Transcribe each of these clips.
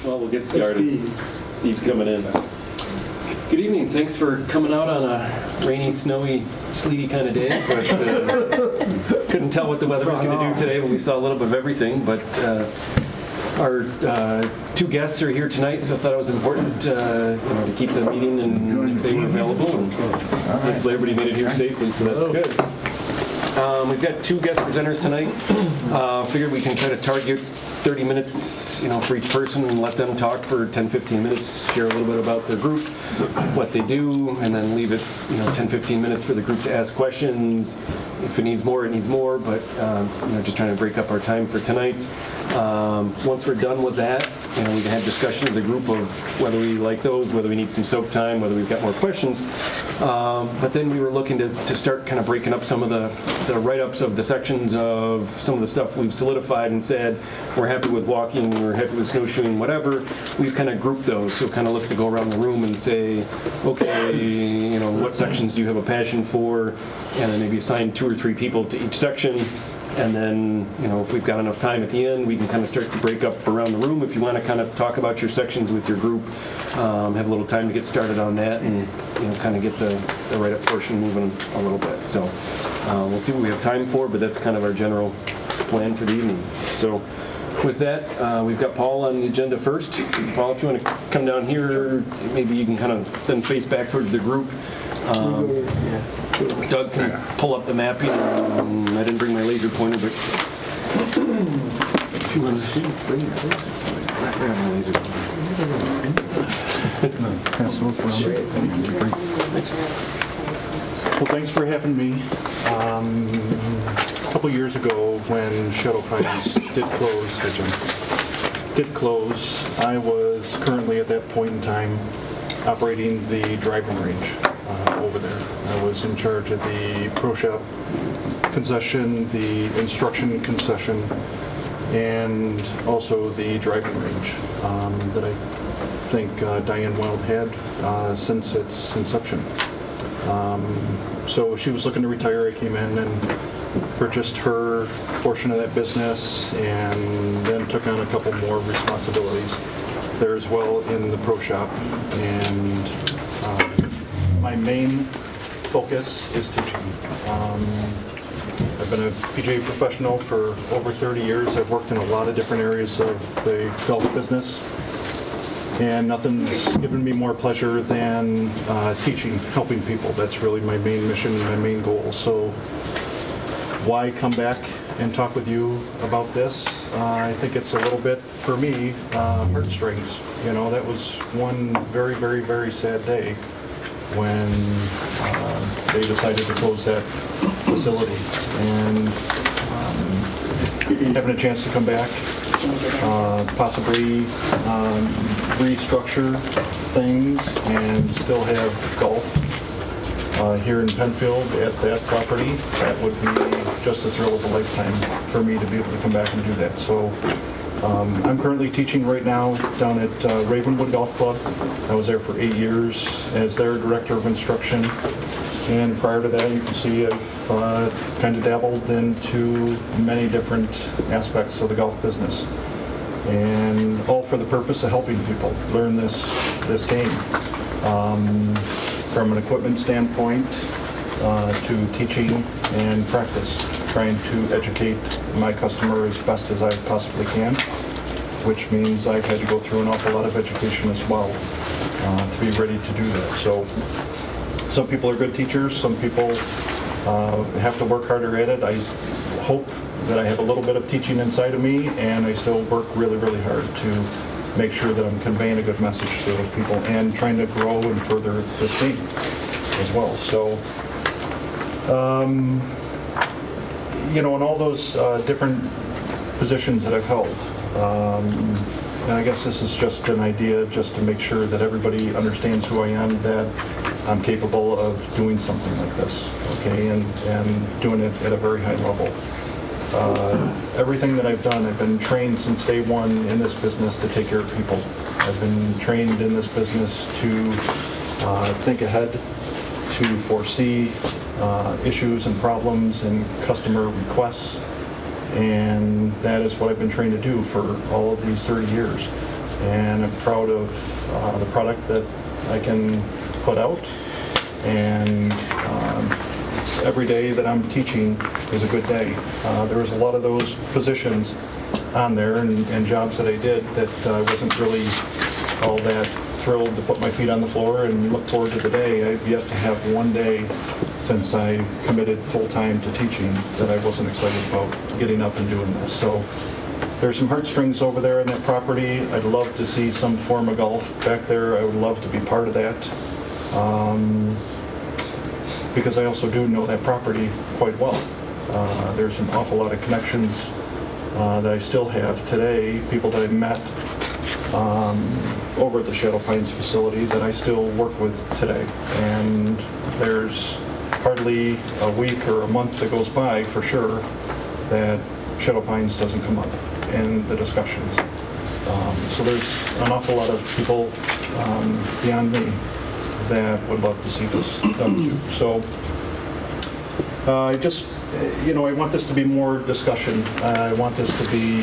Well, we'll get started. Steve's coming in. Good evening. Thanks for coming out on a rainy, snowy, sleety kind of day. But couldn't tell what the weather was going to do today, but we saw a little bit of everything. But our two guests are here tonight, so I thought it was important to keep the meeting and if they were available. And hopefully everybody made it here safely, so that's good. We've got two guest presenters tonight. Figured we can try to target 30 minutes, for each person and let them talk for 10-15 minutes, share a little bit about their group, what they do, and then leave it, 10-15 minutes for the group to ask questions. If it needs more, it needs more, but just trying to break up our time for tonight. Once we're done with that, we can have discussion of the group of whether we like those, whether we need some soak time, whether we've got more questions. But then we were looking to start kind of breaking up some of the write-ups of the sections of some of the stuff we've solidified and said we're happy with walking, we're happy with snowshoeing, whatever. We've kind of grouped those, so kind of look to go around the room and say, okay, what sections do you have a passion for, and then maybe assign 2 or 3 people to each section. And then, if we've got enough time at the end, we can kind of start to break up around the room. If you want to kind of talk about your sections with your group, have a little time to get started on that and, kind of get the write-up portion moving a little bit. So we'll see what we have time for, but that's kind of our general plan for the evening. So with that, we've got Paul on the agenda first. Paul, if you want to come down here, maybe you can kind of then face back towards the group. Doug can pull up the mapping. I didn't bring my laser pointer, but if you want to bring your laser pointer, I have my laser pointer. Well, thanks for having me. A couple years ago, when Shadow Pines did close, I was currently at that point in time operating the driving range over there. I was in charge of the pro shop concession, the instruction concession, and also the driving range that I think Diane Wild had since its inception. So she was looking to retire. I came in and purchased her portion of that business and then took on a couple more responsibilities there as well in the pro shop. And my main focus is teaching. I've been a PGA professional for over 30 years. I've worked in a lot of different areas of the golf business, and nothing's given me more pleasure than teaching, helping people. That's really my main mission, my main goal. So why come back and talk with you about this? I think it's a little bit, for me, heartstrings. That was one very, very, very sad day when they decided to close that facility. And having a chance to come back, possibly restructure things and still have golf here in Penfield at that property, that would be just a thrill of a lifetime for me to be able to come back and do that. So I'm currently teaching right now down at Ravenwood Golf Club. I was there for 8 years as their director of instruction. And prior to that, you can see I've kind of dabbled into many different aspects of the golf business. And all for the purpose of helping people learn this game. From an equipment standpoint to teaching and practice, trying to educate my customer as best as I possibly can, which means I've had to go through an awful lot of education as well to be ready to do that. So some people are good teachers, some people have to work harder at it. I hope that I have a little bit of teaching inside of me, and I still work really, really hard to make sure that I'm conveying a good message to those people and trying to grow and further this game as well. So, in all those different positions that I've held, and I guess this is just an idea just to make sure that everybody understands who I am, that I'm capable of doing something like this, okay, and doing it at a very high level. Everything that I've done, I've been trained since day one in this business to take care of people. I've been trained in this business to think ahead, to foresee issues and problems and customer requests, and that is what I've been trained to do for all of these 30 years. and I'm proud of the product that I can put out. And every day that I'm teaching is a good day. There was a lot of those positions on there and jobs that I did that I wasn't really all that thrilled to put my feet on the floor and look forward to the day. I've yet to have one day since I committed full-time to teaching that I wasn't excited about getting up and doing this. So there's some heartstrings over there in that property. I'd love to see some form of golf back there. I would love to be part of that. Because I also do know that property quite well. There's an awful lot of connections that I still have today, people that I met over at the Shadow Pines facility that I still work with today. And there's hardly a week or a month that goes by for sure that Shadow Pines doesn't come up in the discussions. So there's an awful lot of people beyond me that would love to see this done too. So I just, I want this to be more discussion. I want this to be,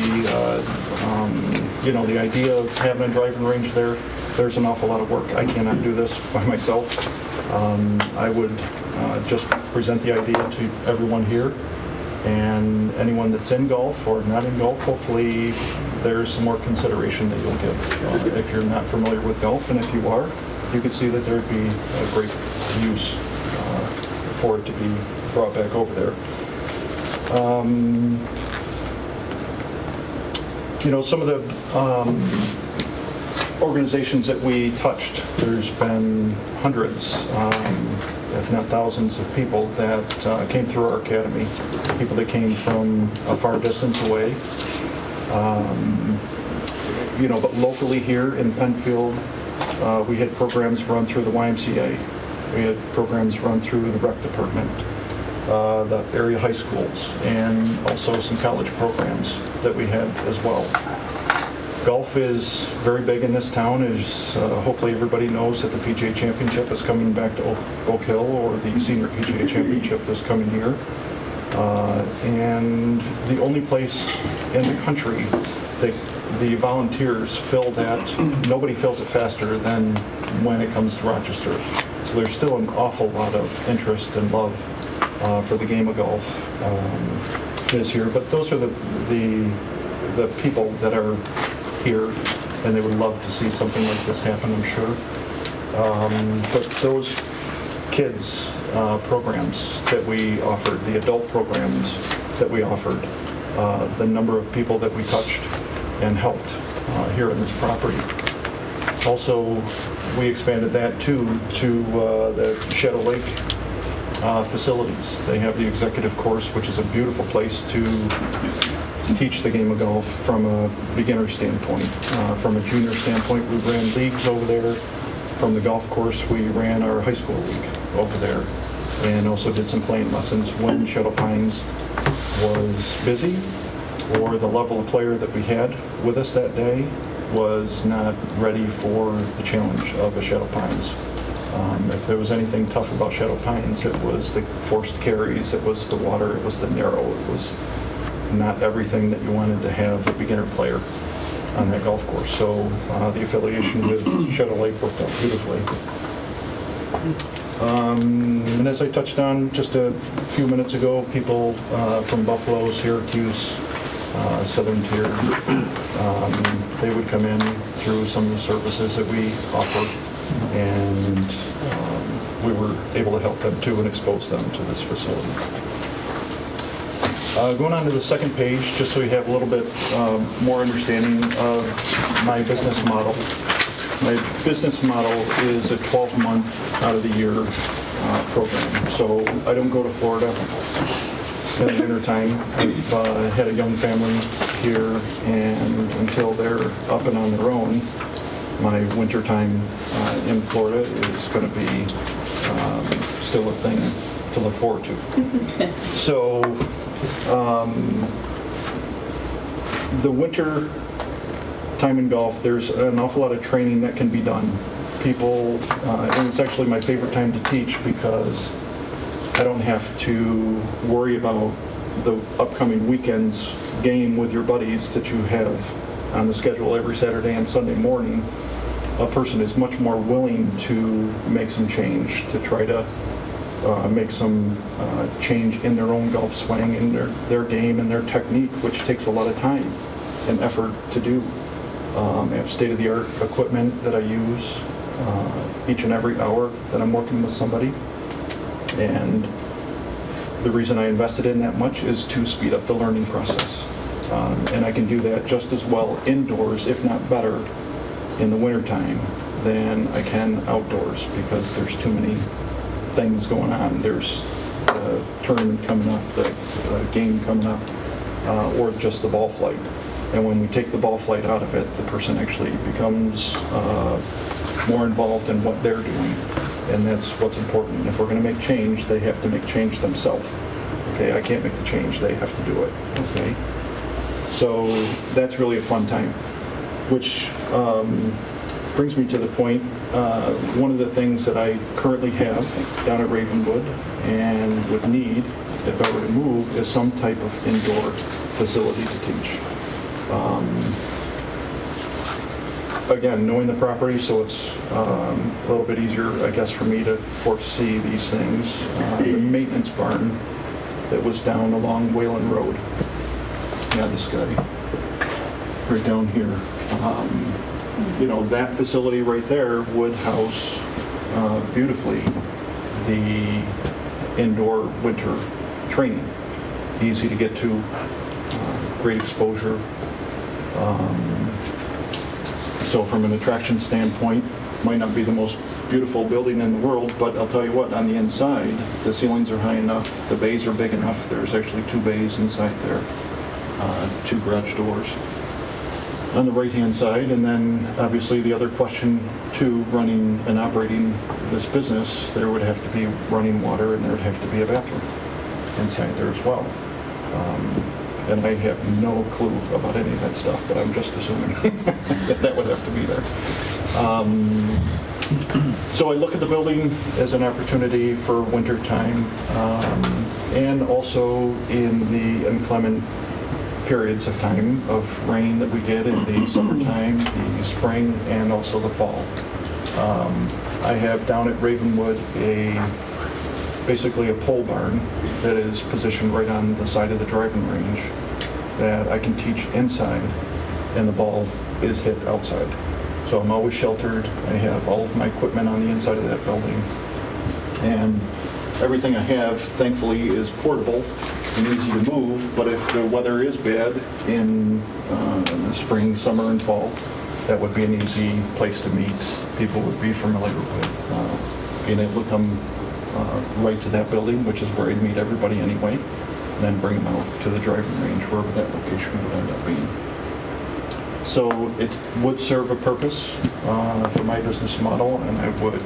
the idea of having a driving range there. There's an awful lot of work. I cannot do this by myself. I would just present the idea to everyone here, and anyone that's in golf or not in golf, hopefully there's some more consideration that you'll give. If you're not familiar with golf, and if you are, you could see that there would be a great use for it to be brought back over there. Some of the organizations that we touched, there's been hundreds, if not thousands of people that came through our academy, people that came from a far distance away. But locally here in Penfield, we had programs run through the YMCA. We had programs run through the rec department, the area high schools, and also some college programs that we had as well. Golf is very big in this town, as hopefully everybody knows that the PGA Championship is coming back to Oak Hill, or the Senior PGA Championship this coming year. And the only place in the country that the volunteers fill that, nobody fills it faster than when it comes to Rochester. So there's still an awful lot of interest and love for the game of golf is here. But those are the people that are here, and they would love to see something like this happen, I'm sure. But those kids programs that we offered, the adult programs that we offered, the number of people that we touched and helped here on this property. Also, we expanded that too to the Shadow Lake facilities. They have the executive course, which is a beautiful place to teach the game of golf from a beginner standpoint. From a junior standpoint, we ran leagues over there. From the golf course, we ran our high school league over there, and also did some playing lessons when Shadow Pines was busy, or the level of player that we had with us that day was not ready for the challenge of a Shadow Pines. If there was anything tough about Shadow Pines, it was the forced carries, it was the water, it was the narrow, it was not everything that you wanted to have a beginner player on that golf course. So the affiliation with Shadow Lake worked out beautifully. And as I touched on just a few minutes ago, people from Buffalo, Syracuse, Southern Tier, they would come in through some of the services that we offer, and we were able to help them too and expose them to this facility. Going on to the second page, just so you have a little bit more understanding of my business model. My business model is a 12-month out of the year program. So I don't go to Florida in the winter time. I've had a young family here, and until they're up and on their own, my winter time in Florida is going to be still a thing to look forward to. So the winter time in golf, there's an awful lot of training that can be done. People, and it's actually my favorite time to teach because I don't have to worry about the upcoming weekend's game with your buddies that you have on the schedule every Saturday and Sunday morning, a person is much more willing to make some change, to try to make some change in their own golf swing, in their game and their technique, which takes a lot of time and effort to do. I have state-of-the-art equipment that I use each and every hour that I'm working with somebody. And the reason I invested in that much is to speed up the learning process. And I can do that just as well indoors, if not better, in the wintertime than I can outdoors, because there's too many things going on. There's the tournament coming up, the game coming up, or just the ball flight. And when we take the ball flight out of it, the person actually becomes more involved in what they're doing. And that's what's important. If we're going to make change, they have to make change themselves. Okay, I can't make the change, they have to do it. Okay, so that's really a fun time, which brings me to the point. One of the things that I currently have down at Ravenwood and would need if I were to move is some type of indoor facility to teach. Again, knowing the property, so it's a little bit easier, I guess, for me to foresee these things. The maintenance barn that was down along Whalen Road. Yeah, this guy, right down here. You know, that facility right there would house beautifully the indoor winter training. Easy to get to, great exposure. So from an attraction standpoint, might not be the most beautiful building in the world, but I'll tell you what, on the inside, the ceilings are high enough, the bays are big enough. There's actually 2 bays inside there, 2 garage doors on the right-hand side. And then obviously the other question too, running and operating this business, there would have to be running water and there would have to be a bathroom inside there as well. And I have no clue about any of that stuff, but I'm just assuming that would have to be there. So I look at the building as an opportunity for winter time, and also in the inclement periods of time of rain that we get in the summertime, the spring, and also the fall. I have down at Ravenwood basically a pole barn that is positioned right on the side of the driving range that I can teach inside, and the ball is hit outside. So I'm always sheltered. I have all of my equipment on the inside of that building, and everything I have, thankfully, is portable and easy to move. But if the weather is bad in the spring, summer, and fall, that would be an easy place to meet. People would be familiar with being able to come right to that building, which is where I'd meet everybody anyway, and then bring them out to the driving range, wherever that location would end up being. So it would serve a purpose for my business model, and I would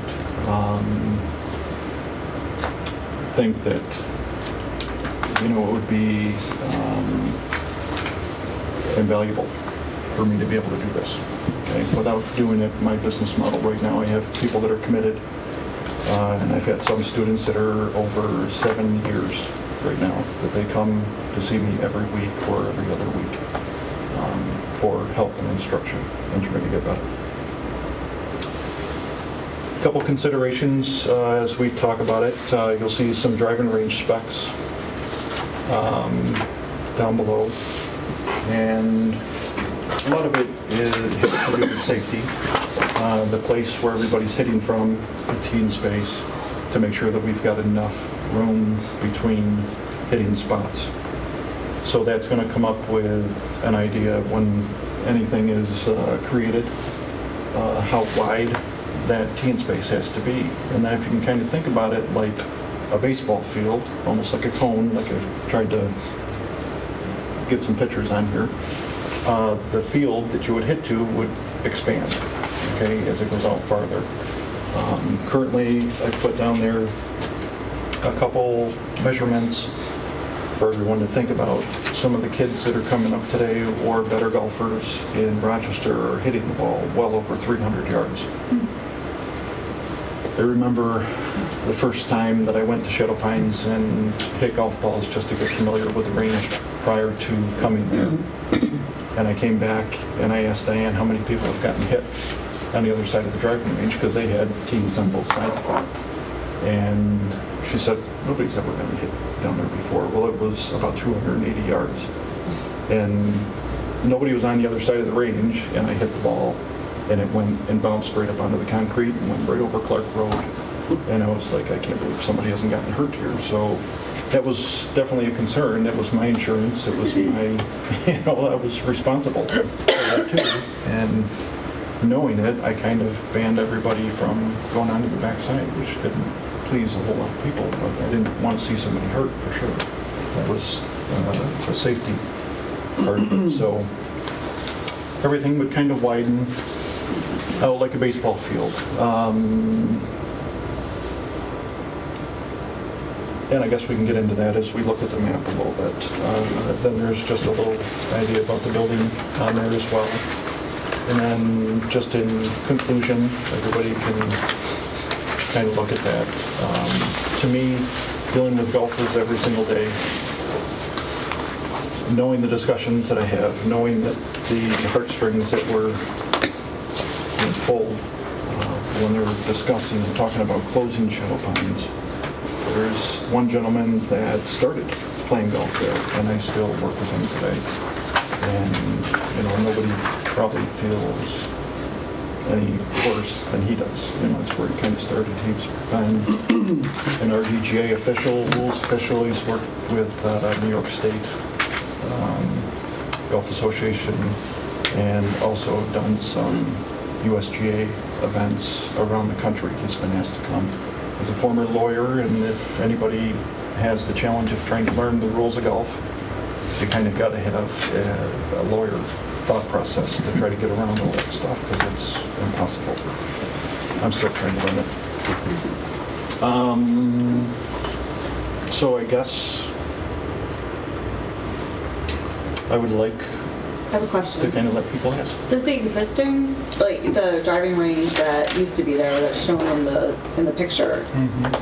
think that, you know, it would be invaluable for me to be able to do this. Okay, without doing it, my business model right now, I have people that are committed. And I've had some students that are over 7 years right now that they come to see me every week or every other week for help and instruction and trying to get better. A couple considerations as we talk about it. You'll see some driving range specs down below, and a lot of it has to do with safety. The place where everybody's hitting from, the tee space, to make sure that we've got enough room between hitting spots. So that's going to come up with an idea when anything is created, how wide that tee space has to be. And then if you can kind of think about it like a baseball field, almost like a cone, like I've tried to get some pictures on here, the field that you would hit to would expand, okay, as it goes out farther. Currently, I put down there a couple measurements for everyone to think about. Some of the kids that are coming up today, or better golfers in Rochester, are hitting the ball well over 300 yards. I remember the first time that I went to Shadow Pines and hit golf balls just to get familiar with the range prior to coming there. And I came back and I asked Diane how many people have gotten hit on the other side of the driving range, because they had tees on both sides of it. And she said, nobody's ever gotten hit down there before. Well, it was about 280 yards. And nobody was on the other side of the range, and I hit the ball, and it went and bounced right up onto the concrete and went right over Clark Road. And I was like, I can't believe somebody hasn't gotten hurt here. So that was definitely a concern. That was my insurance. It was my, I was responsible for that too. And knowing it, I kind of banned everybody from going onto the backside, which didn't please a whole lot of people, but I didn't want to see somebody hurt for sure. That was a safety part of it. So everything would kind of widen out like a baseball field. And I guess we can get into that as we look at the map a little bit. Then there's just a little idea about the building on there as well. And then just in conclusion, everybody can kind of look at that. To me, dealing with golfers every single day, knowing the discussions that I have, knowing that the heartstrings that were being pulled when they were discussing and talking about closing Shadow Pines. There's one gentleman that started playing golf there, and I still work with him today. And, nobody probably feels any worse than he does. That's where he kind of started. He's been an RDGA official, rules official. He's worked with New York State Golf Association, and also done some USGA events around the country. He's been asked to come. He's a former lawyer, and if anybody has the challenge of trying to learn the rules of golf, you kind of got to have a lawyer thought process to try to get around all that stuff, because it's impossible. I'm still trying to learn it. So I guess I would like I have a question. to kind of let people ask. Does the existing, like the driving range that used to be there, that's shown in the picture,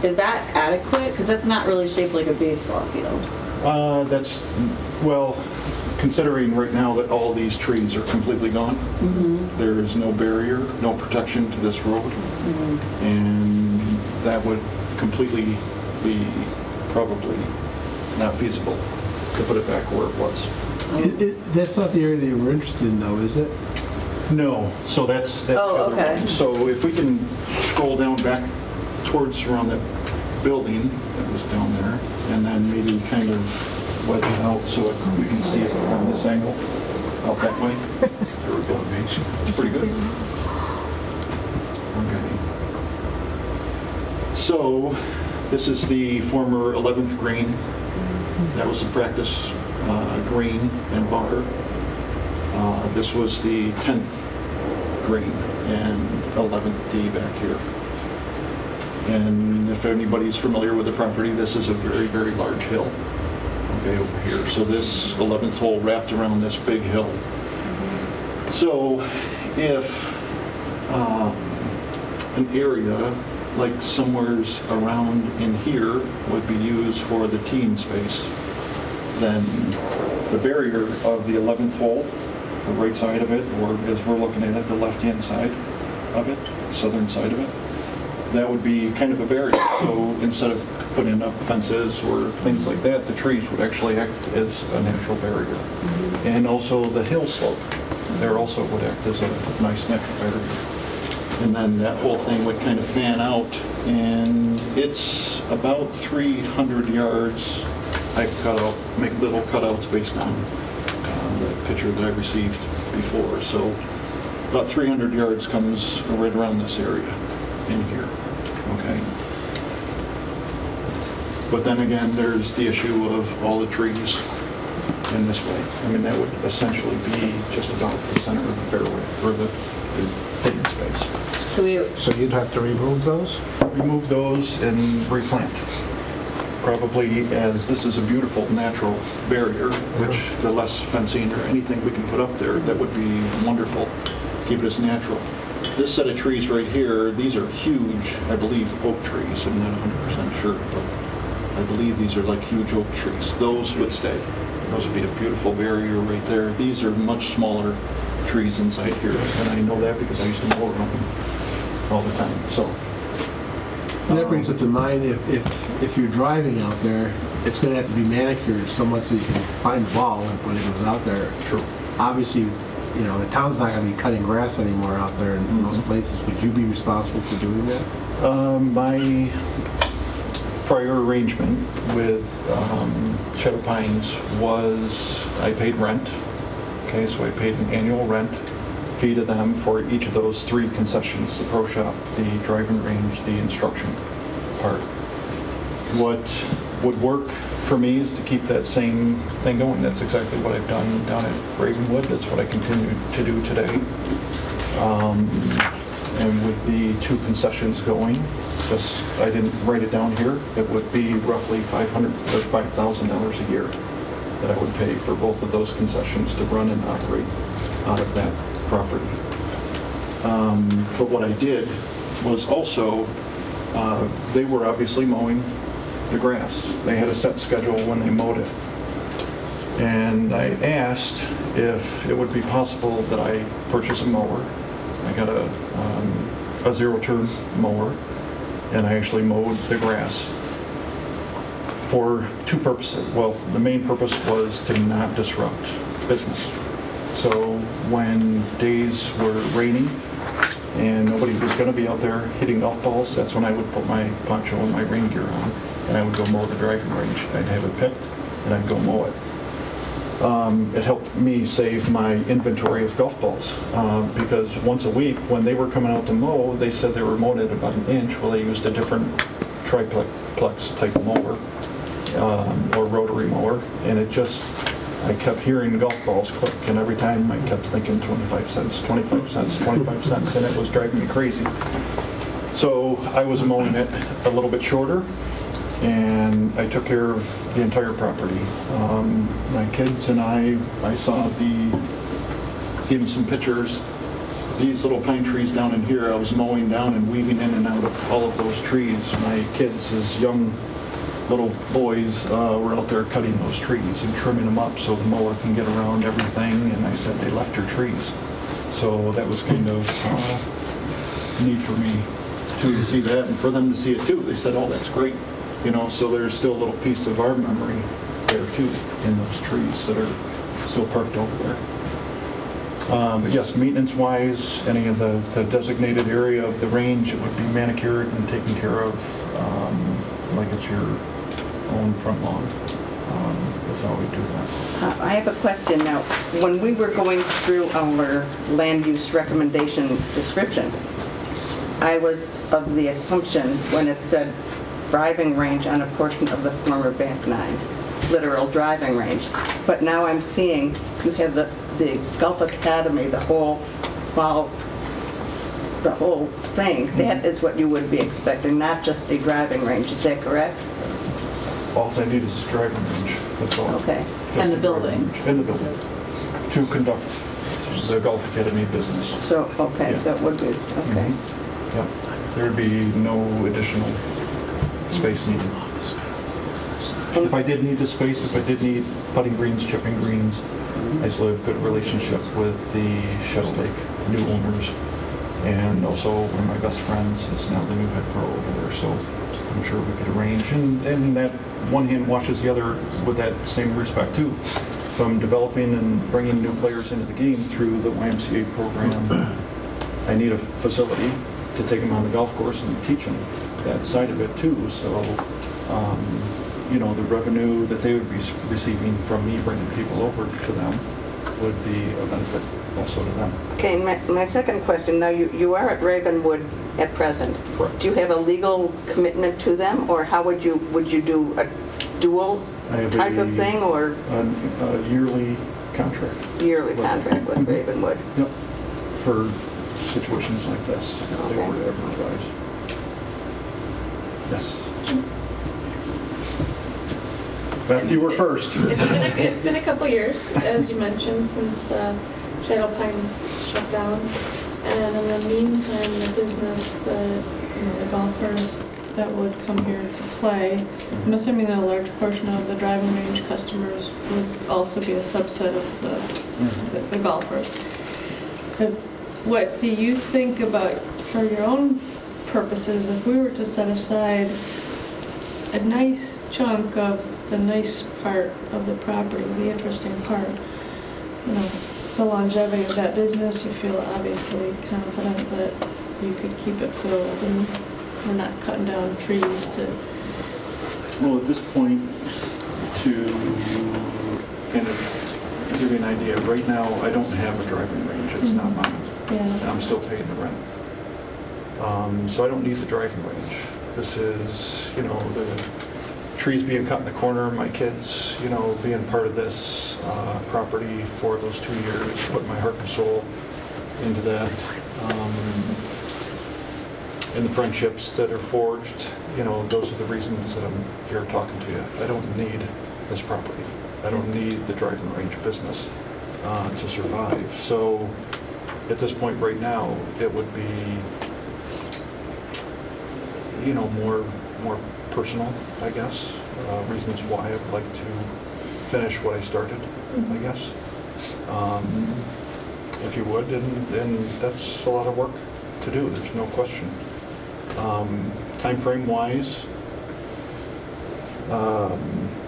is that adequate? Because that's not really shaped like a baseball field. That's, well, considering right now that all these trees are completely gone, there is no barrier, no protection to this road, and that would completely be probably not feasible to put it back where it was. That's not the area that you were interested in, though, is it? No, so that's Oh, the other okay. one. So if we can scroll down back towards around that building that was down there, and then maybe kind of wedge it out so we can see it from this angle, out that way. There we go. It's pretty good. Okay. So this is the former 11th green. That was the practice green and bunker. This was the 10th green and 11th tee back here. And if anybody's familiar with the property, this is a very, very large hill, okay, over here. So this 11th hole wrapped around this big hill. So if an area like somewhere's around in here would be used for the teeing space, then the barrier of the 11th hole, the right side of it, or as we're looking at it, the left-hand side of it, southern side of it, that would be kind of a barrier. So instead of putting up fences or things like that, the trees would actually act as a natural barrier. And also the hill slope there also would act as a nice natural barrier. And then that whole thing would kind of fan out, and it's about 300 yards. I cut out, make little cutouts based on the picture that I received before. So about 300 yards comes right around this area in here, okay? But then again, there's the issue of all the trees in this way. I mean, that would essentially be just about the center of the fairway, or the hitting space. So you'd have to remove those? Remove those and replant. Probably, as this is a beautiful natural barrier, which the less fencing or anything we can put up there, that would be wonderful. Keep it as natural. This set of trees right here, these are huge, I believe, oak trees. I'm not 100% sure, but I believe these are like huge oak trees. Those would stay. Those would be a beautiful barrier right there. These are much smaller trees inside here, and I know that because I used to mow them all the time, so. And that brings up to mind, if you're driving out there, it's gonna have to be manicured somewhat so you can find the ball when it goes out there. True. Obviously, you know, the town's not gonna be cutting grass anymore out there in most places. Would you be responsible for doing that? My prior arrangement with Shadow Pines was I paid rent. Okay, so I paid an annual rent fee to them for each of those 3 concessions, the pro shop, the driving range, the instruction part. What would work for me is to keep that same thing going. That's exactly what I've done down at Ravenwood. That's what I continue to do today. And with the 2 concessions going, just I didn't write it down here, it would be roughly $500 or $5,000 a year that I would pay for both of those concessions to run and operate out of that property. But what I did was also, they were obviously mowing the grass. They had a set schedule when they mowed it. And I asked if it would be possible that I purchase a mower. I got a zero-turn mower, and I actually mowed the grass for 2 purposes. Well, the main purpose was to not disrupt business. So when days were raining and nobody was going to be out there hitting golf balls, that's when I would put my poncho and my rain gear on, and I would go mow the driving range. I'd have it picked, and I'd go mow it. It helped me save my inventory of golf balls because once a week, when they were coming out to mow, they said they were mowing at about 1 inch. Well, they used a different triplex type mower or rotary mower, and it just, I kept hearing golf balls click, and every time I kept thinking 25 cents, 25 cents, 25 cents, and it was driving me crazy. So I was mowing it a little bit shorter, and I took care of the entire property. My kids and I saw gave them some pictures. These little pine trees down in here, I was mowing down and weaving in and out of all of those trees. My kids, as young little boys, were out there cutting those trees and trimming them up so the mower can get around everything. And I said, they left your trees. So that was kind of neat for me to see that, and for them to see it too. They said, oh, that's great. You know, so there's still a little piece of our memory there too in those trees that are still parked over there. But yes, maintenance-wise, any of the designated area of the range, it would be manicured and taken care of like it's your own front lawn. That's how we do that. I have a question now. When we were going through our land use recommendation description, I was of the assumption when it said driving range on a portion of the former Bank 9, literal driving range. But now I'm seeing you have the Golf Academy, the whole thing. That is what you would be expecting, not just a driving range. Is that correct? All I need is a driving range, that's all. Okay. Just And the a driving building. range. And the building, to conduct the Golf Academy business. So, okay, Yeah. so it would be, okay. Yep. There would be no additional space needed. If I did need the space, if I did need putting greens, chipping greens, I still have good relationship with the Shadow Lake new owners. And also one of my best friends is now the new head pro over there, so I'm sure we could arrange. And that one hand washes the other with that same respect too. From developing and bringing new players into the game through the YMCA program, I need a facility to take them on the golf course and teach them that side of it too. So, you know, the revenue that they would be receiving from me bringing people over to them would be a benefit also to them. Okay, my second question, now you are at Ravenwood at present. Correct. Do you have a legal commitment to them, or how would you do a dual I have type of thing, or a yearly contract. yearly contract with Ravenwood? Yep. For situations like this, if they Okay. were to ever arise. Yes. Beth, you were first. It's been a couple years, as you mentioned, since Shadow Pines shut down. And in the meantime, the business, the golfers that would come here to play. I'm assuming that a large portion of the driving range customers would also be a subset of the golfers. What do you think about, for your own purposes, if we were to set aside a nice chunk of the nice part of the property, the interesting part, you know, the longevity of that business, you feel obviously confident that you could keep it filled and we're not cutting down trees to... Well, at this point, to kind of give you an idea, right now, I don't have a driving range. It's not mine. Yeah. And I'm still paying the rent. So I don't need the driving range. This is, you know, the trees being cut in the corner, my kids, you know, being part of this property for those 2 years, put my heart and soul into that. And the friendships that are forged, you know, those are the reasons that I'm here talking to you. I don't need this property. I don't need the driving range business to survive. So at this point right now, it would be, you know, more personal, I guess, reasons why I'd like to finish what I started, I guess. If you would, and that's a lot of work to do, there's no question. Time frame wise,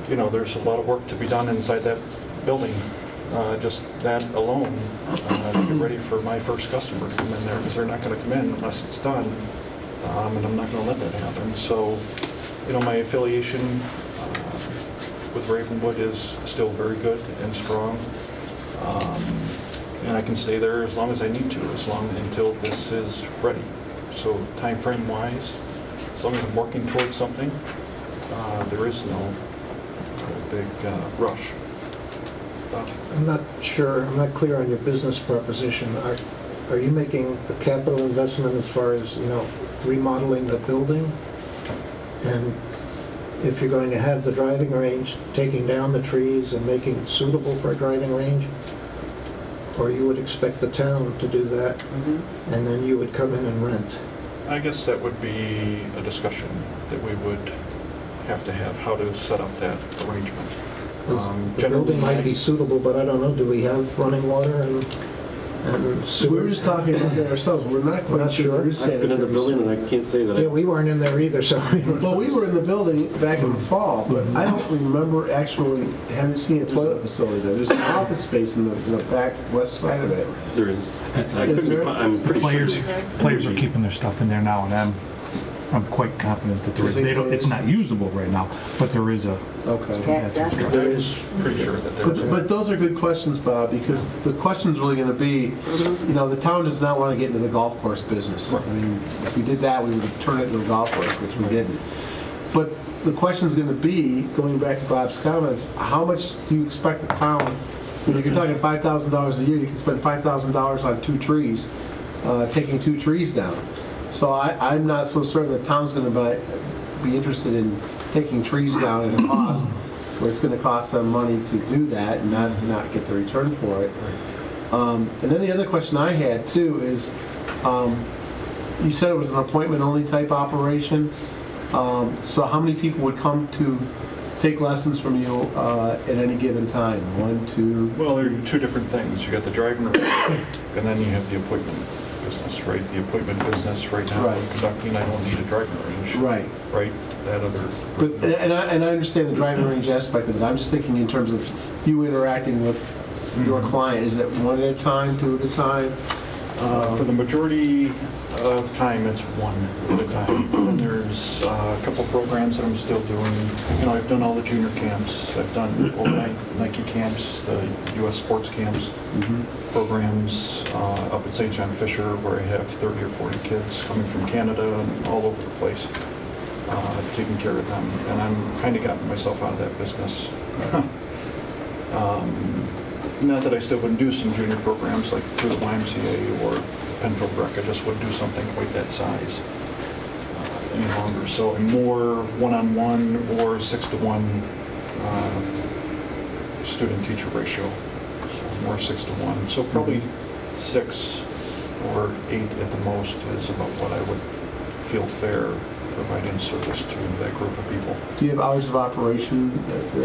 you know, there's a lot of work to be done inside that building. Just that alone, to get ready for my first customer to come in there, because they're not going to come in unless it's done, and I'm not going to let that happen. So, you know, my affiliation with Ravenwood is still very good and strong, and I can stay there as long as I need to, until this is ready. So time frame wise, as long as I'm working towards something, there is no big rush. I'm not sure, I'm not clear on your business proposition. Are you making a capital investment as far as, you know, remodeling the building? And if you're going to have the driving range, taking down the trees and making it suitable for a driving range? Or you would expect the town to do that, and then you would come in and rent? I guess that would be a discussion that we would have to have, how to set up that arrangement. The building might be suitable, but I don't know, do we have running water and We sewer? were just talking about that ourselves. We're not We're quite not sure. sure. We're I've been in the building and I can't say that Yeah, we weren't in there either, so. Well, we were in the building back in the fall, but I don't remember actually having seen a toilet facility there. There's an office space in the back west side of it. there is. Is there? I'm pretty sure. Players are keeping their stuff in there now, and I'm quite confident that there is. They don't, it's not usable right now, but there is a. Okay. Access. There is. Pretty sure that there's. But those are good questions, Bob, because the question's really going to be, you know, the town does not want to get into the golf course business. I mean, if we did that, we would have turned it into a golf course, which we didn't. But the question's going to be, going back to Bob's comments, how much do you expect the town, I mean, if you're talking $5,000 a year, you can spend $5,000 on 2 trees, taking 2 trees down. So I'm not so certain the town's going to be interested in taking trees down at a cost where it's going to cost them money to do that and not get the return for it. And then the other question I had too is, you said it was an appointment-only type operation. So how many people would come to take lessons from you at any given time? 1, 2? Well, there are 2 different things. You got the driving range, and then you have the appointment business, right? The appointment business right now, Right. conducting, I don't need a driving range. Right. Right? That other. But, and I understand the driving range aspect of it. I'm just thinking in terms of you interacting with your client. Is it 1 at a time, 2 at a time? For the majority of time, it's 1 at a time. And there's a couple programs that I'm still doing. You know, I've done all the junior camps. I've done overnight Nike camps, the U.S. sports camps, programs up at St. John Fisher, where I have 30 or 40 kids coming from Canada and all over the place, taking care of them. And I'm kind of gotten myself out of that business. Not that I still wouldn't do some junior programs like through the YMCA or Penfield Rec. I just wouldn't do something quite that size any longer. So I'm more one-on-one or 6-to-1 student-teacher ratio. So more 6-to-1. So probably 6 or 8 at the most is about what I would feel fair providing service to that group of people. Do you have hours of operation?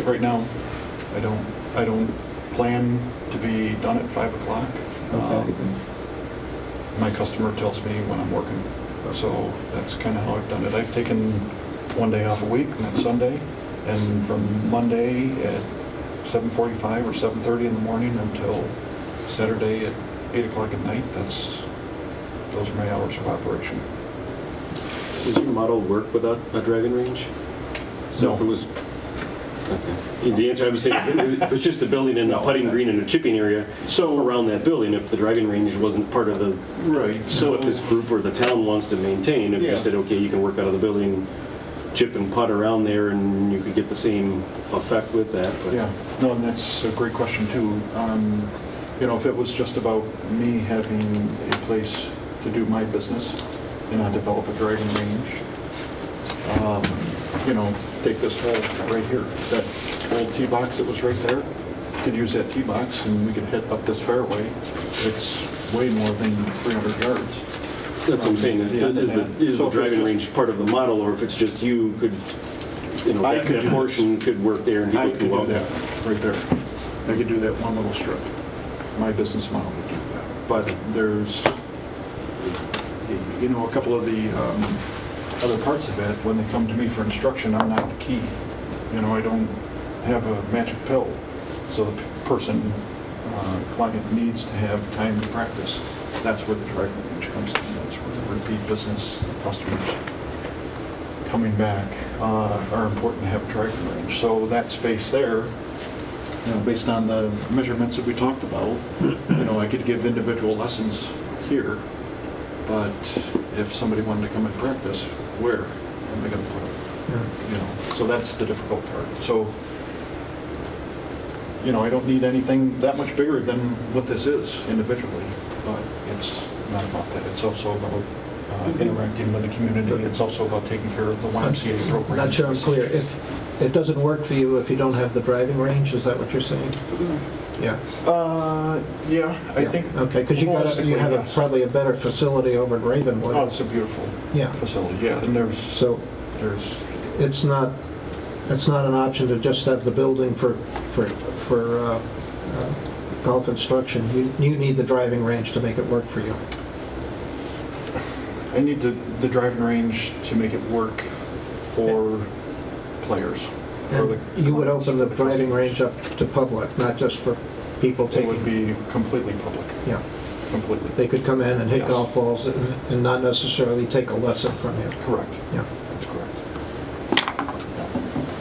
Right now, I don't plan to be done at 5 o'clock. Okay. My customer tells me when I'm working, so that's kind of how I've done it. I've taken one day off a week, and that's Sunday, and from Monday at 7:45 or 7:30 in the morning until Saturday at 8 o'clock at night, those are my hours of operation. Does your model work without a driving range? So No. if it was, okay. Easy answer. I would say if it's just a building and a putting green and a chipping area around that building, if the driving range wasn't part of the Right, so what this group or the town wants to maintain, if Yeah. you said, okay, you can work out of the building, chip and putt around there, and you could get the same effect with that. But yeah, no, and that's a great question too. You know, if it was just about me having a place to do my business and I develop a driving range, you know, take this hole right here, that old tee box that was right there, could use that tee box and we could hit up this fairway. It's way more than 300 yards. that's what I'm saying. Is Yeah. the So if it's driving just- range part of the model, or if it's just you could, I that could do portion could work there and I people could can go do out that, right there. I could do that one little strip. My business model would do that. But there's, you know, a couple of the other parts of it, when they come to me for instruction, I'm not the key. You know, I don't have a magic pill. So the person, client needs to have time to practice. That's where the driving range comes in. That's where the repeat business customers coming back are important to have a driving range. So that space there, you know, based on the measurements that we talked about, you know, I could give individual lessons here, but if somebody wanted to come and practice, where am I going to put them? You know, so that's the difficult part. So, you know, I don't need anything that much bigger than what this is individually, but it's not about that. It's also about interacting with the community. It's also about taking care of the YMCA program. Not sure I'm clear. If it doesn't work for you if you don't have the driving range, is that what you're saying? Yeah. Yeah, I think. Okay, because you have holistically, yes. probably a better facility over at Ravenwood. Oh, it's a beautiful Yeah. facility, yeah, and there's, It's not an option to just have the building for golf instruction. You need the driving range to make it work for you. I need the driving range to make it work for players. for the And you would clients, open the for the driving customers. range up to public, not just for people It would taking. be completely public, Yeah, completely. they could come in and hit Yes. golf balls and not necessarily take a lesson from you. Correct, Yeah. that's correct.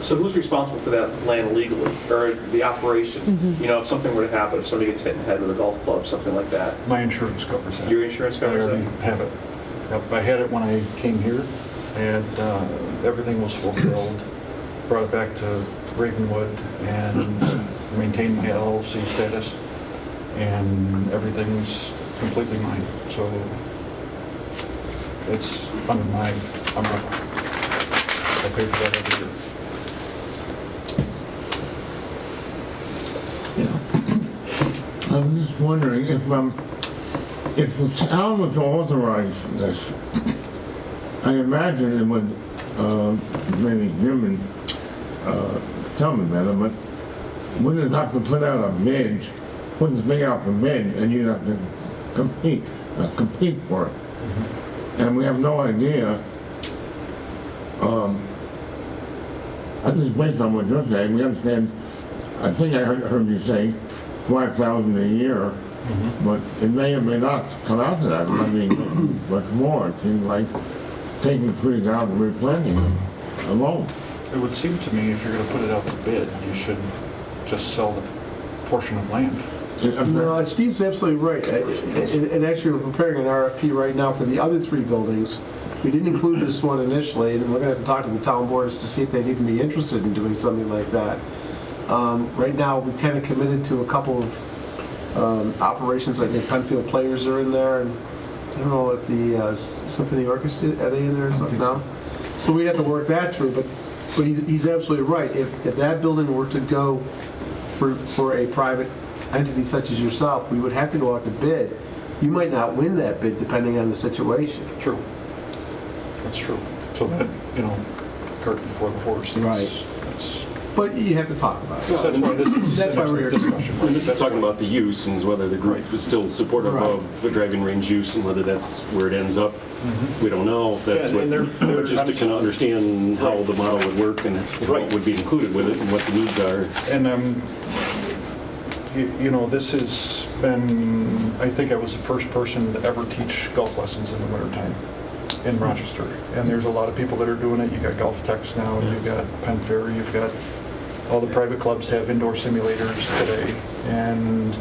So who's responsible for that land legally, or the operation? You know, if something were to happen, if somebody gets hit in the head with a golf club, something like that, My insurance covers that. your insurance I covers already that? have it. Yep, I had it when I came here, and everything was fulfilled. Brought it back to Ravenwood and maintained my LLC status, and everything's completely mine. So it's under my umbrella. I pay for that every year. I'm just wondering if the town was to authorize this, I imagine it would, maybe Jim and, tell me better, but wouldn't have to put out a bid, put this thing out for bid, and you'd have to compete for it. And we have no idea, I think based on what you're saying, we understand, I think I heard you say 5,000 a year, but it may or may not come out to that. It might be much more. It seems like taking trees out and replanting them alone. It would seem to me if you're going to put it out for bid, you should just sell the portion of land. No, Steve's absolutely right. And actually, we're preparing an RFP right now for the other three buildings. We didn't include this one initially, and we're going to have to talk to the town boards to see if they'd even be interested in doing something like that. Right now, we kind of committed to a couple of operations, like the Penfield players are in there, and I don't know if the Symphony Orchestra, are they in there or something now? So we have to work that through, but he's absolutely right. If that building were to go for a private entity such as yourself, we would have to go out to bid. You might not win that bid depending on the situation. True. That's true. So that, cart before the horse. Right. That's But you have to talk about it. that's why this is That's why an we're extra here. discussion. And this is That's talking why- about the use and whether the group is still supportive Right. of the driving range use and whether that's where it ends up. We don't know if that's Yeah, what, and they're but just to kind of understand how Right. the model would work and what Right. would be included with it and what the needs are. And this has been, I think I was the first person to ever teach golf lessons in the wintertime in Rochester. And there's a lot of people that are doing it. You got Golf Techs now, you've got Penfield, you've got, all the private clubs have indoor simulators today. And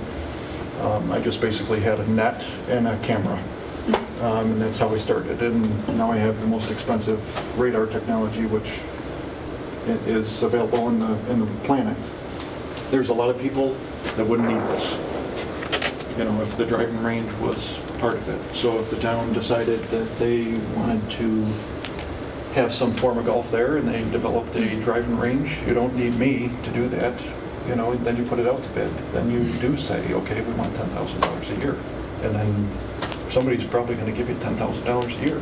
I just basically had a net and a camera. And that's how we started. And now I have the most expensive radar technology, which is available in the planet. There's a lot of people that wouldn't need this, if the driving range was part of it. So if the town decided that they wanted to have some form of golf there and they developed a driving range, you don't need me to do that, then you put it out to bid. Then you do say, okay, we want $10,000 a year. And then somebody's probably going to give you $10,000 a year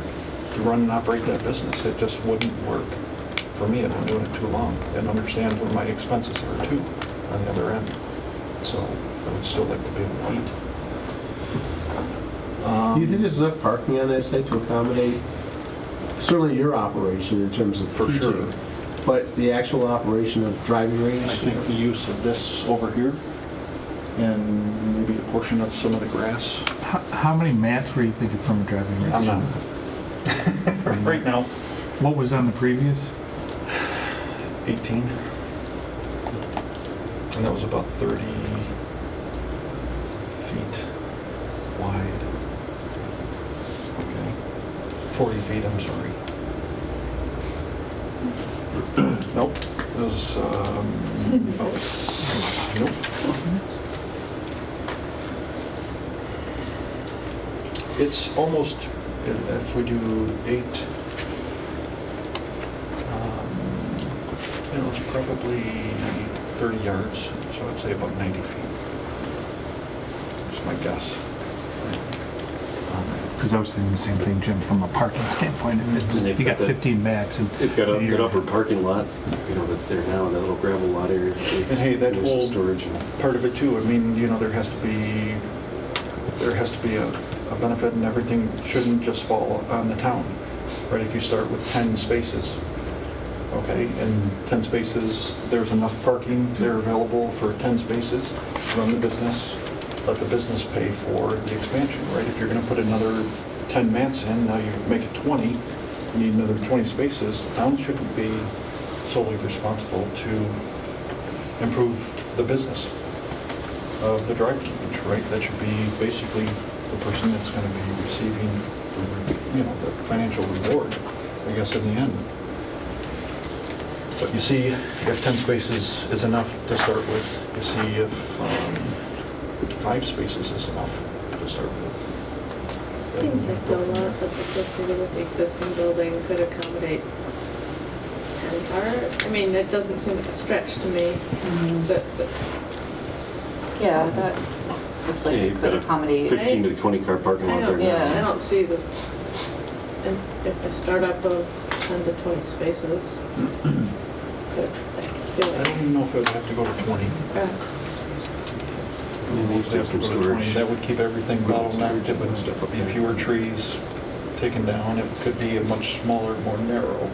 to run and operate that business. It just wouldn't work for me. I've been doing it too long and understand where my expenses are too on the other end. So I would still like to be able to eat. Do you think there's enough parking on that site to accommodate certainly your operation in terms of For teaching, sure. but the actual operation of driving range? I think the use of this over here and maybe a portion of some of the grass. How many mats were you thinking from a driving range? I'm not. Right now, What was on the previous? 18. And that was about 30 feet wide. Okay. 40 feet, I'm sorry. Nope. It was, nope. It's almost, if we do 8, it's probably 30 yards, so I'd say about 90 feet. That's my guess. Because I was thinking the same thing, Jim, from a parking standpoint. If you got 15 mats and... They've got an upper parking lot, that's there now, that little gravel lot area. And hey, that There's whole some storage. part of it too, I mean, there has to be a benefit, and everything shouldn't just fall on the town, right? If you start with 10 spaces, okay, and 10 spaces, there's enough parking there available for 10 spaces, run the business, let the business pay for the expansion, right? If you're gonna put another 10 mats in, now you make it 20, you need another 20 spaces, the town shouldn't be solely responsible to improve the business of the driving range, right? That should be basically the person that's gonna be receiving, the financial reward, I guess, in the end. But you see if 10 spaces is enough to start with. You see if 5 spaces is enough to start with. Seems like the lot that's associated with the existing building could accommodate 10 cars. I mean, it doesn't seem like a stretch to me, but Yeah, that looks like Yeah, it you've could got a accommodate. 15 to 20 car parking I lot there don't, now. Yeah. I don't see and if a startup of 10 to 20 spaces could, I feel I like, don't even know if it would have to go to 20. They used to have some storage. That would keep everything bottlenecked. It would be fewer trees taken down. It could be a much smaller, more narrow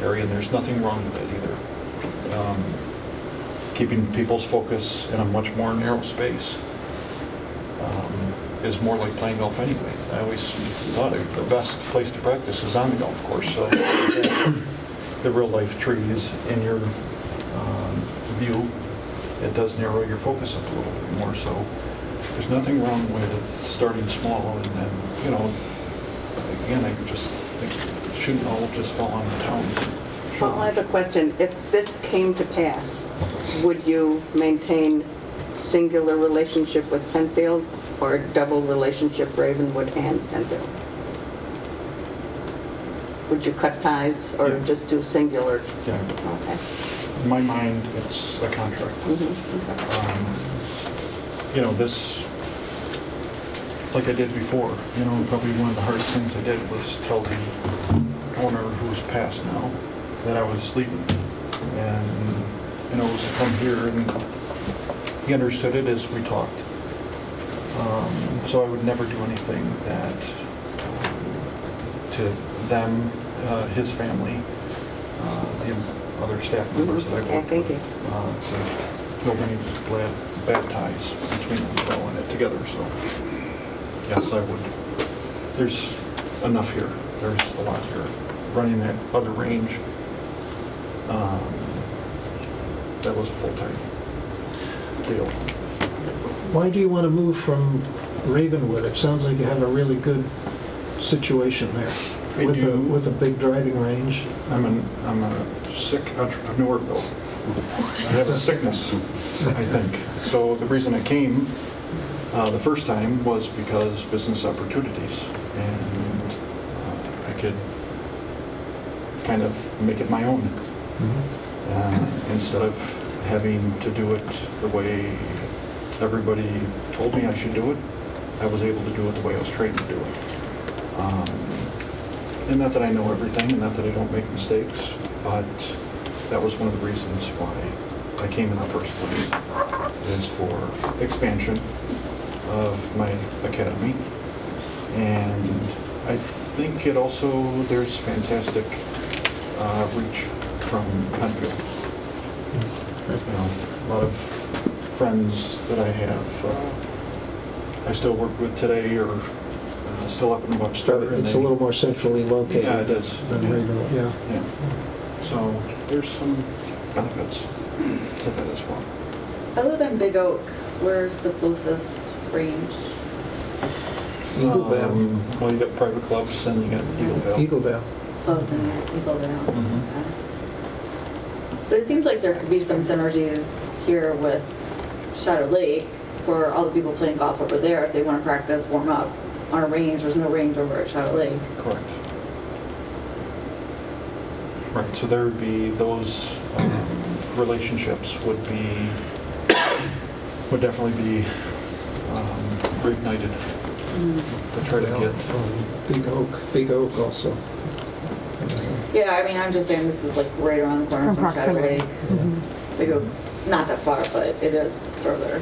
area, and there's nothing wrong with it either. Keeping people's focus in a much more narrow space is more like playing golf anyway. I always thought the best place to practice is on the golf course. So the real life trees in your view, it does narrow your focus up a little bit more. So there's nothing wrong with starting small, and then, again, I just think it shouldn't all just fall on the town's Well, I have a shoulders. question. If this came to pass, would you maintain singular relationship with Penfield or double relationship Ravenwood and Penfield? Would you cut ties or Yeah. just do singular? Yeah. Okay. In my mind, it's a contract. This, like I did before, probably one of the hardest things I did was tell the owner who's passed now that I was leaving. And, it was to come here, and he understood it as we talked. So I would never do anything that, to them, his family, the other staff members that I Okay, work thank you. with, to build any bad ties between them, all in it together, so, yes, I would. There's enough here, there's a lot here. Running that other range, that was a full-time deal. Why do you want to move from Ravenwood? It sounds like you have a really good situation there. I do. With a big driving range. I'm a sick entrepreneur, though. I have a sickness, I think. So the reason I came the first time was because business opportunities, and I could kind of make it my own instead of having to do it the way everybody told me I should do it. I was able to do it the way I was trained to do it. And not that I know everything, and not that I don't make mistakes, but that was one of the reasons why I came in the first place, is for expansion of my academy. And I think it also, there's fantastic reach from Penfield. A lot of friends that I have, I still work with today, or still up in Webster. and It's they- a little more centrally located. Yeah, it is. Than Ravenwood, yeah. Yeah. So there's some benefits to that as well. Other than Big Oak, where's the closest range? Eagle Vale. Well, you got private clubs, and you got Eagle Vale. Eagle Vale. Close in Eagle Vale. Mhm. Okay. But it seems like there could be some synergies here with Shadow Lake for all the people playing golf over there if they want to practice, warm up on a range. There's no range over at Shadow Lake. Correct. Right, so there would be those relationships would definitely be reignited to try to get. Big Oak also. Yeah, I mean, I'm just saying this is like right around the corner from Shadow Lake. Big Oak's not that far, but it is further.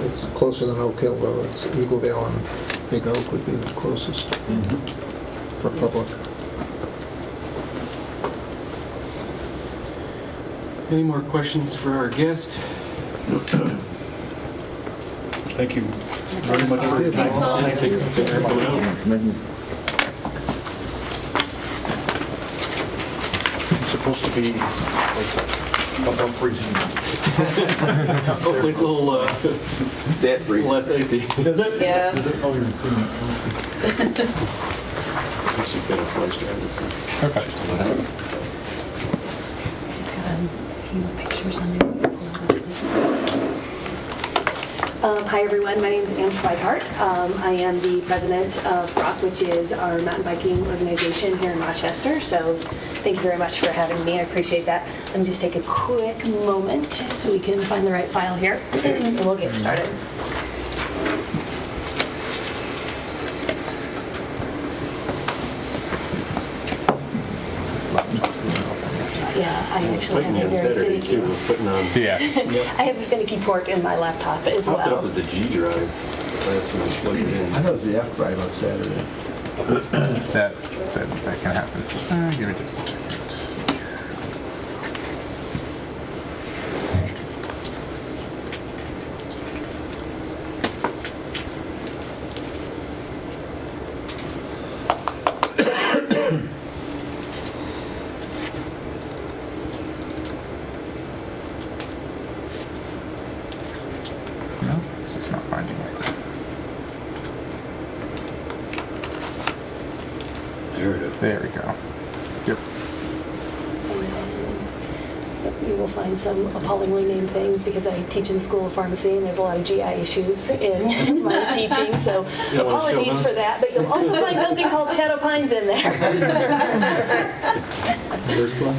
It's closer than Oak Hill, though. It's Eagle Vale and Big Oak would be the closest for public. Any more questions for our guest? Thank you very much for your time. Thanks, Paul. Thank you for coming out. It's supposed to be like above freezing. Hopefully it's a little less icy. Is it? Yeah. Oh, you're seeing She's got a flash drive this thing. He's got a few pictures on there. Hi everyone, my name is Anne Schweikart. I am the president of ROC, which is our mountain biking organization here in Rochester. So thank you very much for having me. I appreciate that. Let me just take a quick moment so we can find the right file here and we'll get started. Yeah, I actually Fighting have a on very Saturday too, finicky, we're putting on. I have a finicky port in my laptop as Hooked it up well. as the G drive last time I plugged it in. I know it was the F drive on Saturday. That can happen. Give me just a second. No, it's just not finding it. There it is. There we go. Yep. And then you will find some appallingly named things because I teach in the School of Pharmacy and there's a lot of GI issues in my teaching, so You don't wanna show apologies those? for that, but you'll also find something called Shadow Pines in there. First one?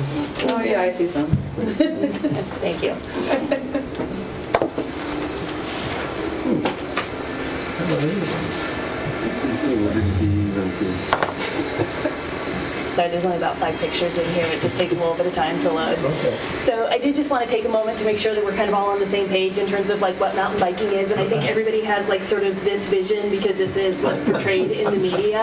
Oh, yeah, I see some. Thank you. Let's see, liver disease, and see. Sorry, there's only about 5 pictures in here. It just takes a little bit of time to load. Okay. So I did just want to take a moment to make sure that we're kind of all on the same page in terms of like what mountain biking is. And I think everybody has like sort of this vision because this is what's portrayed in the media.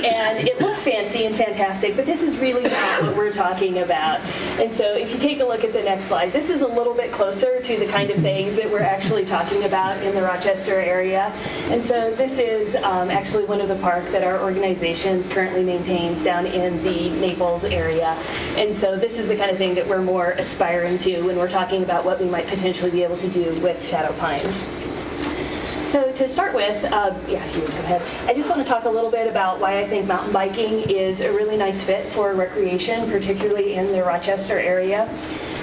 And it looks fancy and fantastic, but this is really not what we're talking about. And so if you take a look at the next slide, this is a little bit closer to the kind of things that we're actually talking about in the Rochester area. And so this is actually one of the park that our organizations currently maintains down in the Naples area. And so this is the kind of thing that we're more aspiring to when we're talking about what we might potentially be able to do with Shadow Pines. So to start with, you would go ahead. I just want to talk a little bit about why I think mountain biking is a really nice fit for recreation, particularly in the Rochester area.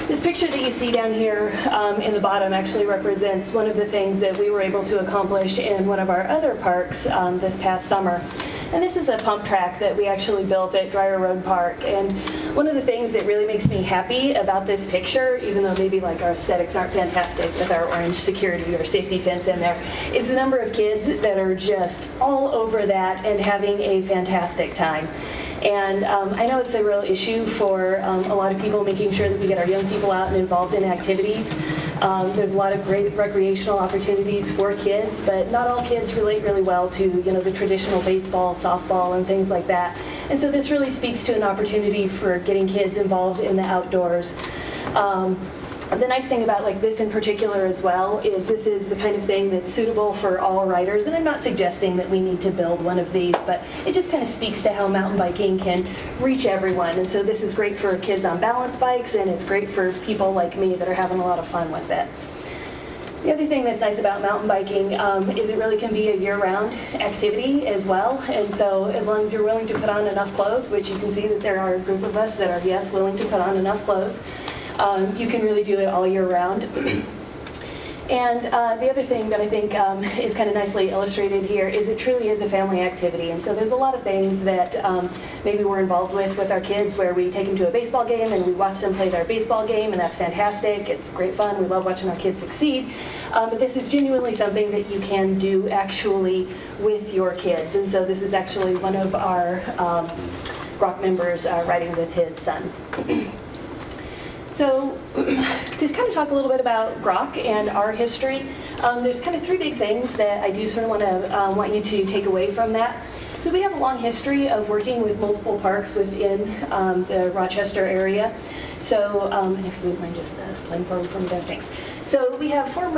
This picture that you see down here in the bottom actually represents one of the things that we were able to accomplish in one of our other parks this past summer. And this is a pump track that we actually built at Dryer Road Park. And one of the things that really makes me happy about this picture, even though maybe like our aesthetics aren't fantastic with our orange security or safety fence in there, is the number of kids that are just all over that and having a fantastic time. And I know it's a real issue for a lot of people, making sure that we get our young people out and involved in activities. There's a lot of great recreational opportunities for kids, but not all kids relate really well to, the traditional baseball, softball, and things like that. And so this really speaks to an opportunity for getting kids involved in the outdoors. The nice thing about like this in particular as well is this is the kind of thing that's suitable for all riders, and I'm not suggesting that we need to build one of these, but it just kind of speaks to how mountain biking can reach everyone. And so this is great for kids on balance bikes, and it's great for people like me that are having a lot of fun with it. The other thing that's nice about mountain biking is it really can be a year-round activity as well. And so as long as you're willing to put on enough clothes, which you can see that there are a group of us that are, yes, willing to put on enough clothes, you can really do it all year round. And the other thing that I think is kind of nicely illustrated here is it truly is a family activity. And so there's a lot of things that maybe we're involved with our kids, where we take them to a baseball game and we watch them play their baseball game, and that's fantastic. It's great fun. We love watching our kids succeed. But this is genuinely something that you can do actually with your kids. And so this is actually one of our Grok members riding with his son. So to kind of talk a little bit about Grok and our history, there's kind of 3 big things that I do sort of want you to take away from that. So we have a long history of working with multiple parks within the Rochester area. So if you wouldn't mind just sliding forward from there, thanks. So we have 4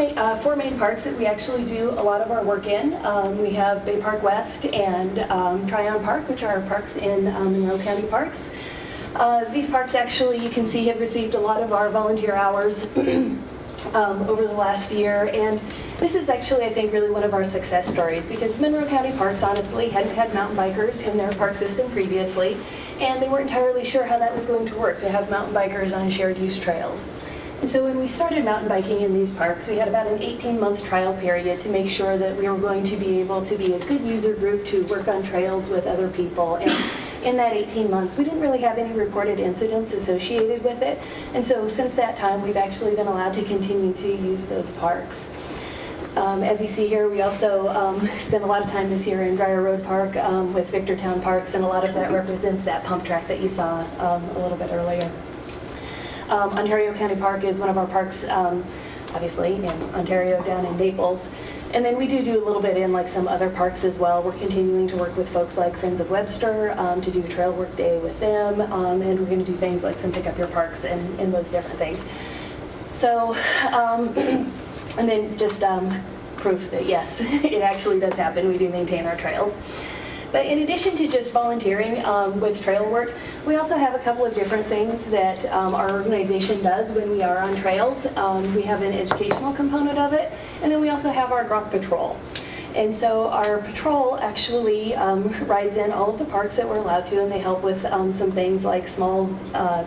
main parks that we actually do a lot of our work in. We have Bay Park West and Tryon Park, which are parks in Monroe County Parks. These parks actually, you can see, have received a lot of our volunteer hours over the last year, and this is actually, I think, really one of our success stories, because Monroe County Parks honestly hadn't had mountain bikers in their park system previously, and they weren't entirely sure how that was going to work, to have mountain bikers on shared use trails. And so when we started mountain biking in these parks, we had about an 18-month trial period to make sure that we were going to be able to be a good user group to work on trails with other people. And in that 18 months, we didn't really have any reported incidents associated with it. And so since that time, we've actually been allowed to continue to use those parks. As you see here, we also spent a lot of time this year in Dryer Road Park with Victortown Parks, and a lot of that represents that pump track that you saw a little bit earlier. Ontario County Park is one of our parks, obviously, in Ontario, down in Naples. And then we do a little bit in like some other parks as well. We're continuing to work with folks like Friends of Webster to do a trail work day with them, and we're going to do things like some Pick Up Your Parks and those different things. So, and then just proof that yes, it actually does happen. We do maintain our trails. But in addition to just volunteering with trail work, we also have a couple of different things that our organization does when we are on trails. We have an educational component of it, and then we also have our Grok Patrol. And so our patrol actually rides in all of the parks that we're allowed to, and they help with some things like small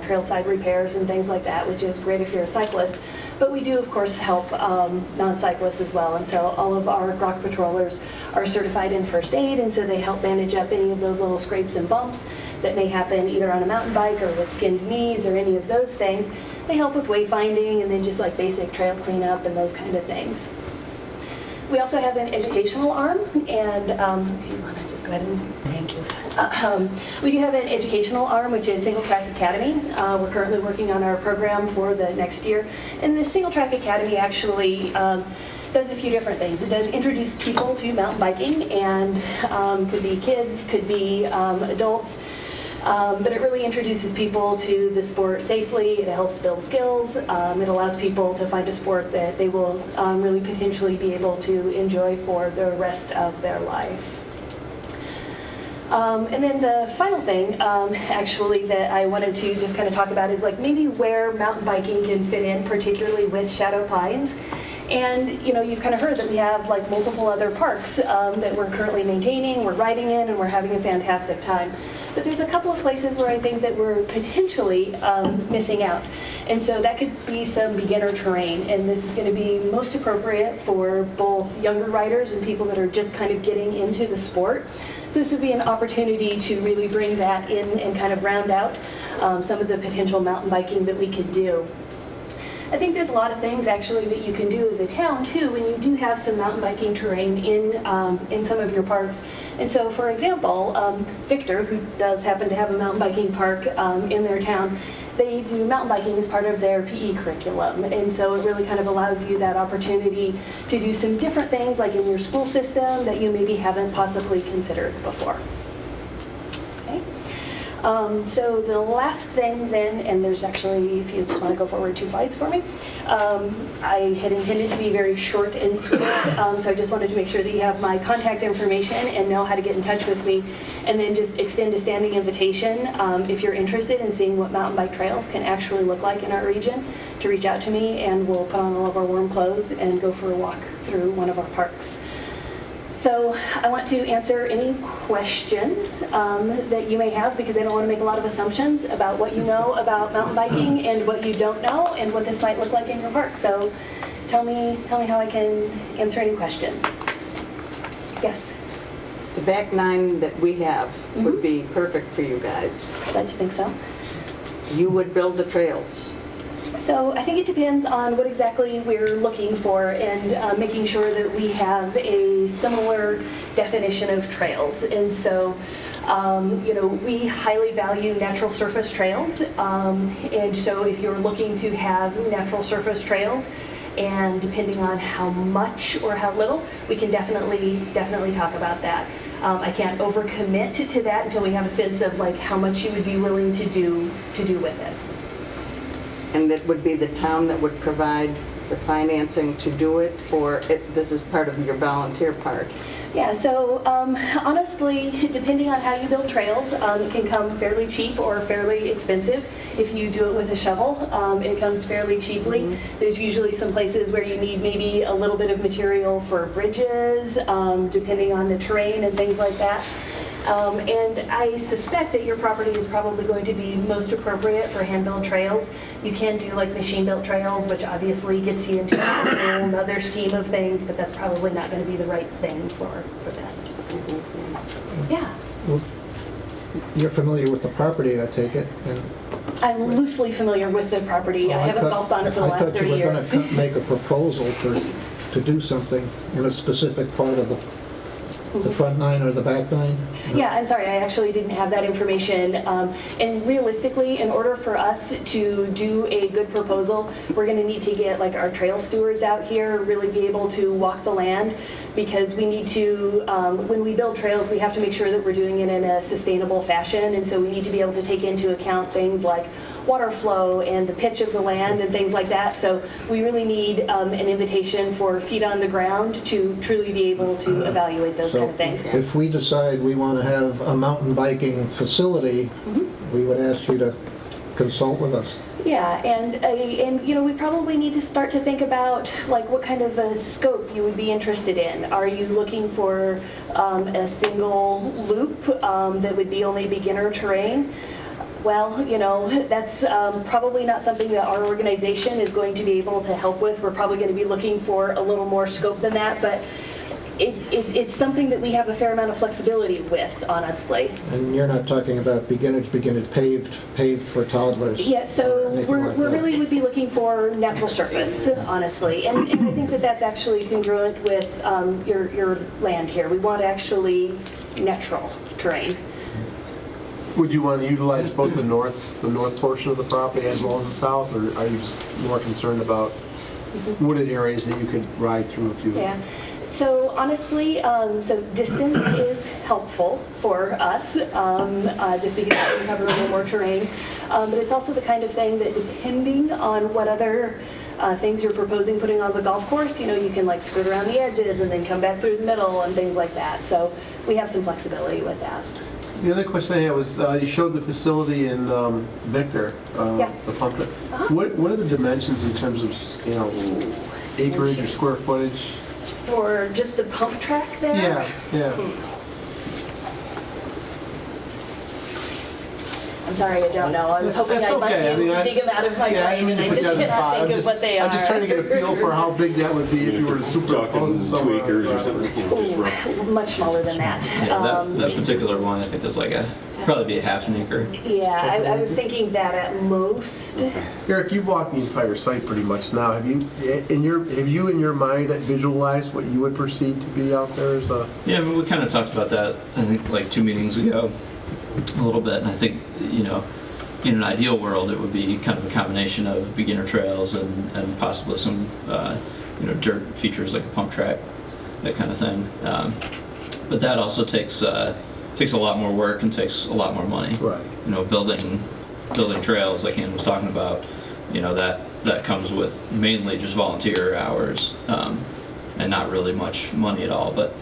trailside repairs and things like that, which is great if you're a cyclist. But we do, of course, help non-cyclists as well. And so all of our Grok patrollers are certified in first aid, and so they help bandage up any of those little scrapes and bumps that may happen either on a mountain bike or with skinned knees or any of those things. They help with wayfinding and then just like basic trail cleanup and those kind of things. We also have an educational arm, and if you want to just go go ahead and thank you. We do have an educational arm, which is Single Track Academy. We're currently working on our program for the next year. And the Single Track Academy actually does a few different things. It does introduce people to mountain biking, and could be kids, could be adults. But it really introduces people to the sport safely. It helps build skills. It allows people to find a sport that they will really potentially be able to enjoy for the rest of their life. And then the final thing, actually, that I wanted to just kind of talk about is like maybe where mountain biking can fit in, particularly with Shadow Pines. And you've kind of heard that we have like multiple other parks that we're currently maintaining, we're riding in, and we're having a fantastic time. But there's a couple of places where I think that we're potentially missing out. And so that could be some beginner terrain. And this is going to be most appropriate for both younger riders and people that are just kind of getting into the sport. So this would be an opportunity to really bring that in and kind of round out some of the potential mountain biking that we could do. I think there's a lot of things actually that you can do as a town too when you do have some mountain biking terrain in some of your parks. And so, for example, Victor, who does happen to have a mountain biking park in their town, they do mountain biking as part of their PE curriculum. And so it really kind of allows you that opportunity to do some different things like in your school system that you maybe haven't possibly considered before. So the last thing then, and there's actually, if you just want to go forward 2 slides for me, I had intended to be very short and sweet, so I just wanted to make sure that you have my contact information and know how to get in touch with me, and then just extend a standing invitation if you're interested in seeing what mountain bike trails can actually look like in our region, to reach out to me, and we'll put on all of our warm clothes and go for a walk through one of our parks. So I want to answer any questions that you may have, because I don't want to make a lot of assumptions about what you know about mountain biking and what you don't know and what this might look like in your park. So tell me how I can answer any questions. Yes? The back 9 that we have would be perfect for you guys. I'd like to think so. You would build the trails. So I think it depends on what exactly we're looking for and making sure that we have a similar definition of trails. And so, we highly value natural surface trails. And so if you're looking to have natural surface trails, and depending on how much or how little, we can definitely talk about that. I can't overcommit to that until we have a sense of like how much you would be willing to do with it. And it would be the town that would provide the financing to do it, or this is part of your volunteer part? Yeah, so honestly, depending on how you build trails, it can come fairly cheap or fairly expensive. If you do it with a shovel, it comes fairly cheaply. Mm-hmm. There's usually some places where you need maybe a little bit of material for bridges, depending on the terrain and things like that. And I suspect that your property is probably going to be most appropriate for hand-built trails. You can do like machine-built trails, which obviously gets you into a whole other scheme of things, but that's probably not going to be the right thing for this. Yeah. Well, you're familiar with the property, I take it? And I'm loosely familiar with the property. I haven't golfed on it for the last 30 years. I thought you were going to make a proposal to do something in a specific part of the front 9 or the back 9? No. Yeah, I'm sorry, I actually didn't have that information. And realistically, in order for us to do a good proposal, we're going to need to get like our trail stewards out here, really be able to walk the land, because we need to, when we build trails, we have to make sure that we're doing it in a sustainable fashion. And so we need to be able to take into account things like water flow and the pitch of the land and things like that. So we really need an invitation for feet on the ground to truly be able to evaluate those kind of things. If we decide we want to have a mountain biking facility, we would ask you to consult with us. Yeah, and we probably need to start to think about like what kind of a scope you would be interested in. Are you looking for a single loop that would be only beginner terrain? Well, that's probably not something that our organization is going to be able to help with. We're probably going to be looking for a little more scope than that, but it's something that we have a fair amount of flexibility with, honestly. And you're not talking about beginner paved for toddlers? Yeah, so we really would be looking for natural surface, honestly. And I think that that's actually congruent with your land here. We want to actually natural terrain. Would you want to utilize both the north portion of the property as well as the south, or are you just more concerned about wooded areas that you could ride through if you? Yeah. So honestly, so distance is helpful for us, just because we can cover a little more terrain. But it's also the kind of thing that, depending on what other things you're proposing putting on the golf course, you can like skirt around the edges and then come back through the middle and things like that. So we have some flexibility with that. The other question I had was, you showed the facility in Victor, Yeah. the pump. What are the dimensions in terms of, acreage or square footage? For just the pump track there? Yeah. I'm sorry, I don't know. I was hoping That's I might be okay. able to dig them out of my Yeah, I brain, didn't and I mean to just put you on the cannot spot. think of what they are. I'm just trying to get a feel for how big that would be if you were to superimpose it somewhere. 2 acres or something, just rough. Ooh, much smaller than that. Yeah, that particular one I think is like probably be a half an acre. Yeah, I was thinking that at most. Eric, you've walked the entire site pretty much now. Have you in your mind visualized what you would perceive to be out there as a? Yeah, but we kind of talked about that I think like 2 meetings ago, a little bit, and I think in an ideal world it would be kind of a combination of beginner trails and possibly some dirt features like a pump track, that kind of thing. But that also takes a lot more work and takes a lot more money. Right. Building trails like Ann was talking about, that comes with mainly just volunteer hours and not really much money at all. But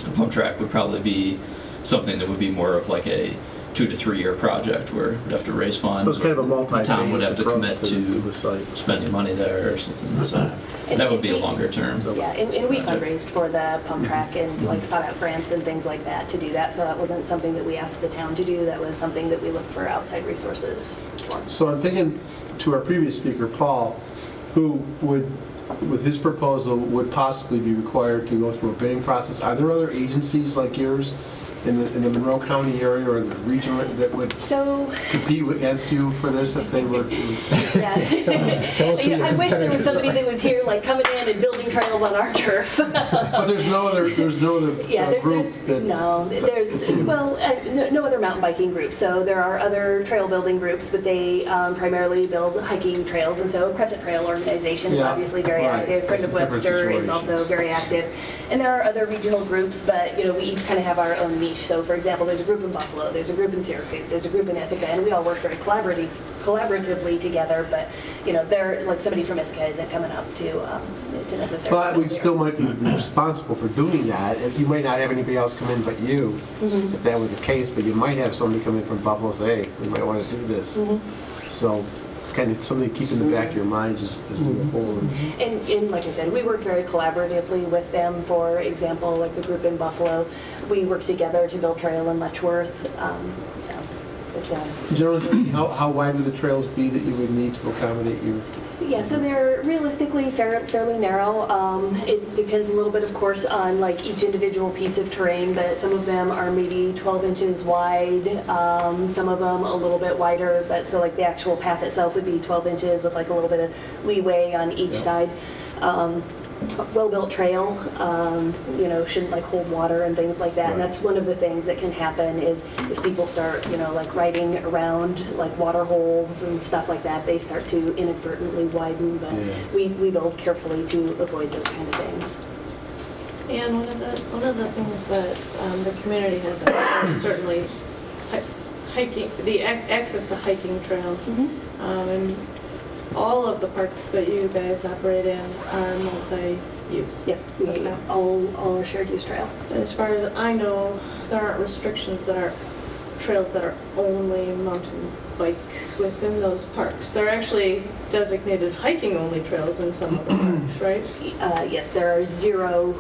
a pump track would probably be something that would be more of like a 2 to 3 year project where we'd have to raise funds. So it's kind of a The multi-phase town would have to approach commit to the site. spending money there or something. So that would be a longer term. Yeah, and we fundraised for the pump track and like sought out grants and things like that to do that. So that wasn't something that we asked the town to do. That was something that we looked for outside resources for. So I'm thinking to our previous speaker, Paul, who would, with his proposal, would possibly be required to go through a bidding process. Are there other agencies like yours in the Monroe County area or the region that would compete against you for this if they were to? Yeah. I wish there was somebody that was here like coming in and building trails on our turf. But there's no other group that... There's no other mountain biking groups. So there are other trail building groups, but they primarily build hiking trails. And so Crescent Trail Organization is obviously very active. Friend of Webster is also very active. And there are other regional groups, but we each kind of have our own niche. So for example, there's a group in Buffalo, there's a group in Syracuse, there's a group in Ithaca, and we all work very collaboratively together, but they're like somebody from Ithaca isn't coming up to necessarily. But we still might be responsible for doing that. You might not have anybody else come in but you, if that were the case, but you might have somebody come in from Buffalo and say, hey, we might want to do this. So it's kind of something to keep in the back of your minds as we move forward. And like I said, we work very collaboratively with them. For example, like the group in Buffalo, we work together to build trail in Letchworth. So it's Generally speaking, how wide would the trails be that you would need to accommodate you? Yeah, so they're realistically fairly narrow. It depends a little bit, of course, on like each individual piece of terrain, but some of them are maybe 12 inches wide, some of them a little bit wider, but so like the actual path itself would be 12 inches with like a little bit of leeway on each side. Well-built trail, shouldn't like hold water and things like that. And that's one of the things that can happen is if people start, like riding around like water holes and stuff like that, they start to inadvertently widen. But we build carefully to avoid those kind of things. And one of the things that the community has is certainly hiking, the access to hiking trails. And all of the parks that you guys operate in are multi-use. Yes, we all are shared use trail. As far as I know, there aren't restrictions that are trails that are only mountain bikes within those parks. They're actually designated hiking-only trails in some of the parks, right? Yes, there are zero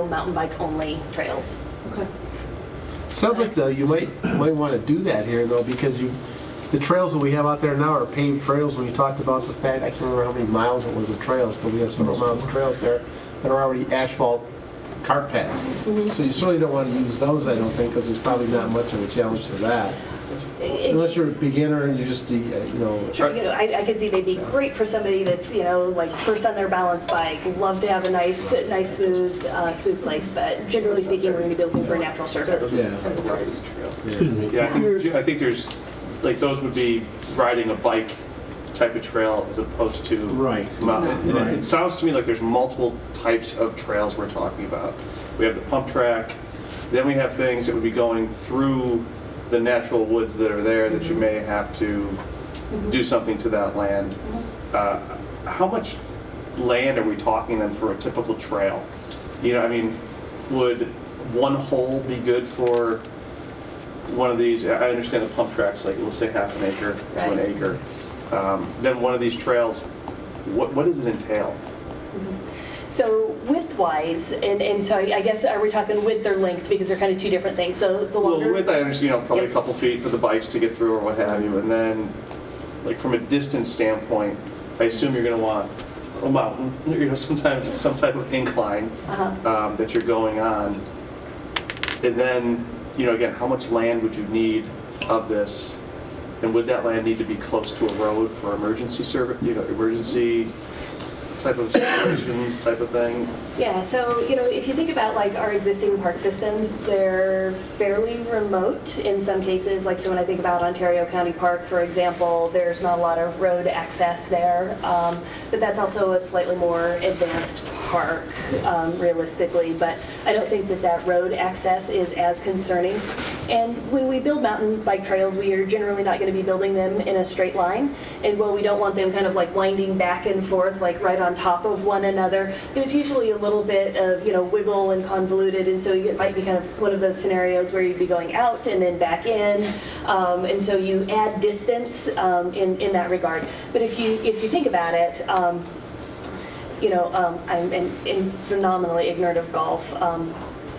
mountain bike-only trails. Okay. Sounds like though you might want to do that here though, because the trails that we have out there now are paved trails. When you talked about the fact, I can't remember how many miles it was of trails, but we have several miles of trails there that are already asphalt cart paths. So you certainly don't want to use those, I don't think, because there's probably not much of a challenge to that. Unless you're a beginner and you just, you know. Sure, I could see they'd be great for somebody that's, like first on their balance bike, love to have a nice smooth place, but generally speaking, we're going to be looking for a natural surface. Yeah. I think there's, like, those would be riding a bike type of trail as opposed to mountain. Right. It sounds to me like there's multiple types of trails we're talking about. We have the pump track, then we have things that would be going through the natural woods that are there that you may have to do something to that land. How much land are we talking then for a typical trail? Would one hole be good for one of these? I understand the pump tracks, like we'll say half an acre to an acre. Then one of these trails, what does it entail? So width-wise, and so I guess, are we talking width or length? Because they're kind of two different things. So the longer... Well, width, I understand, probably a couple feet for the bikes to get through or what have you. And then, like from a distance standpoint, I assume you're going to want a mountain, sometimes some type of incline that you're going on. And then, again, how much land would you need of this? And would that land need to be close to a road for emergency service, emergency type of situations, type of thing? Yeah, so, if you think about like our existing park systems, they're fairly remote in some cases. Like, so when I think about Ontario County Park, for example, there's not a lot of road access there. But that's also a slightly more advanced park, realistically. But I don't think that road access is as concerning. And when we build mountain bike trails, we are generally not going to be building them in a straight line. And while we don't want them kind of like winding back and forth, like right on top of one another, there's usually a little bit of, wiggle and convoluted. And so it might be kind of one of those scenarios where you'd be going out and then back in. And so you add distance in that regard. But if you think about it, I'm phenomenally ignorant of golf.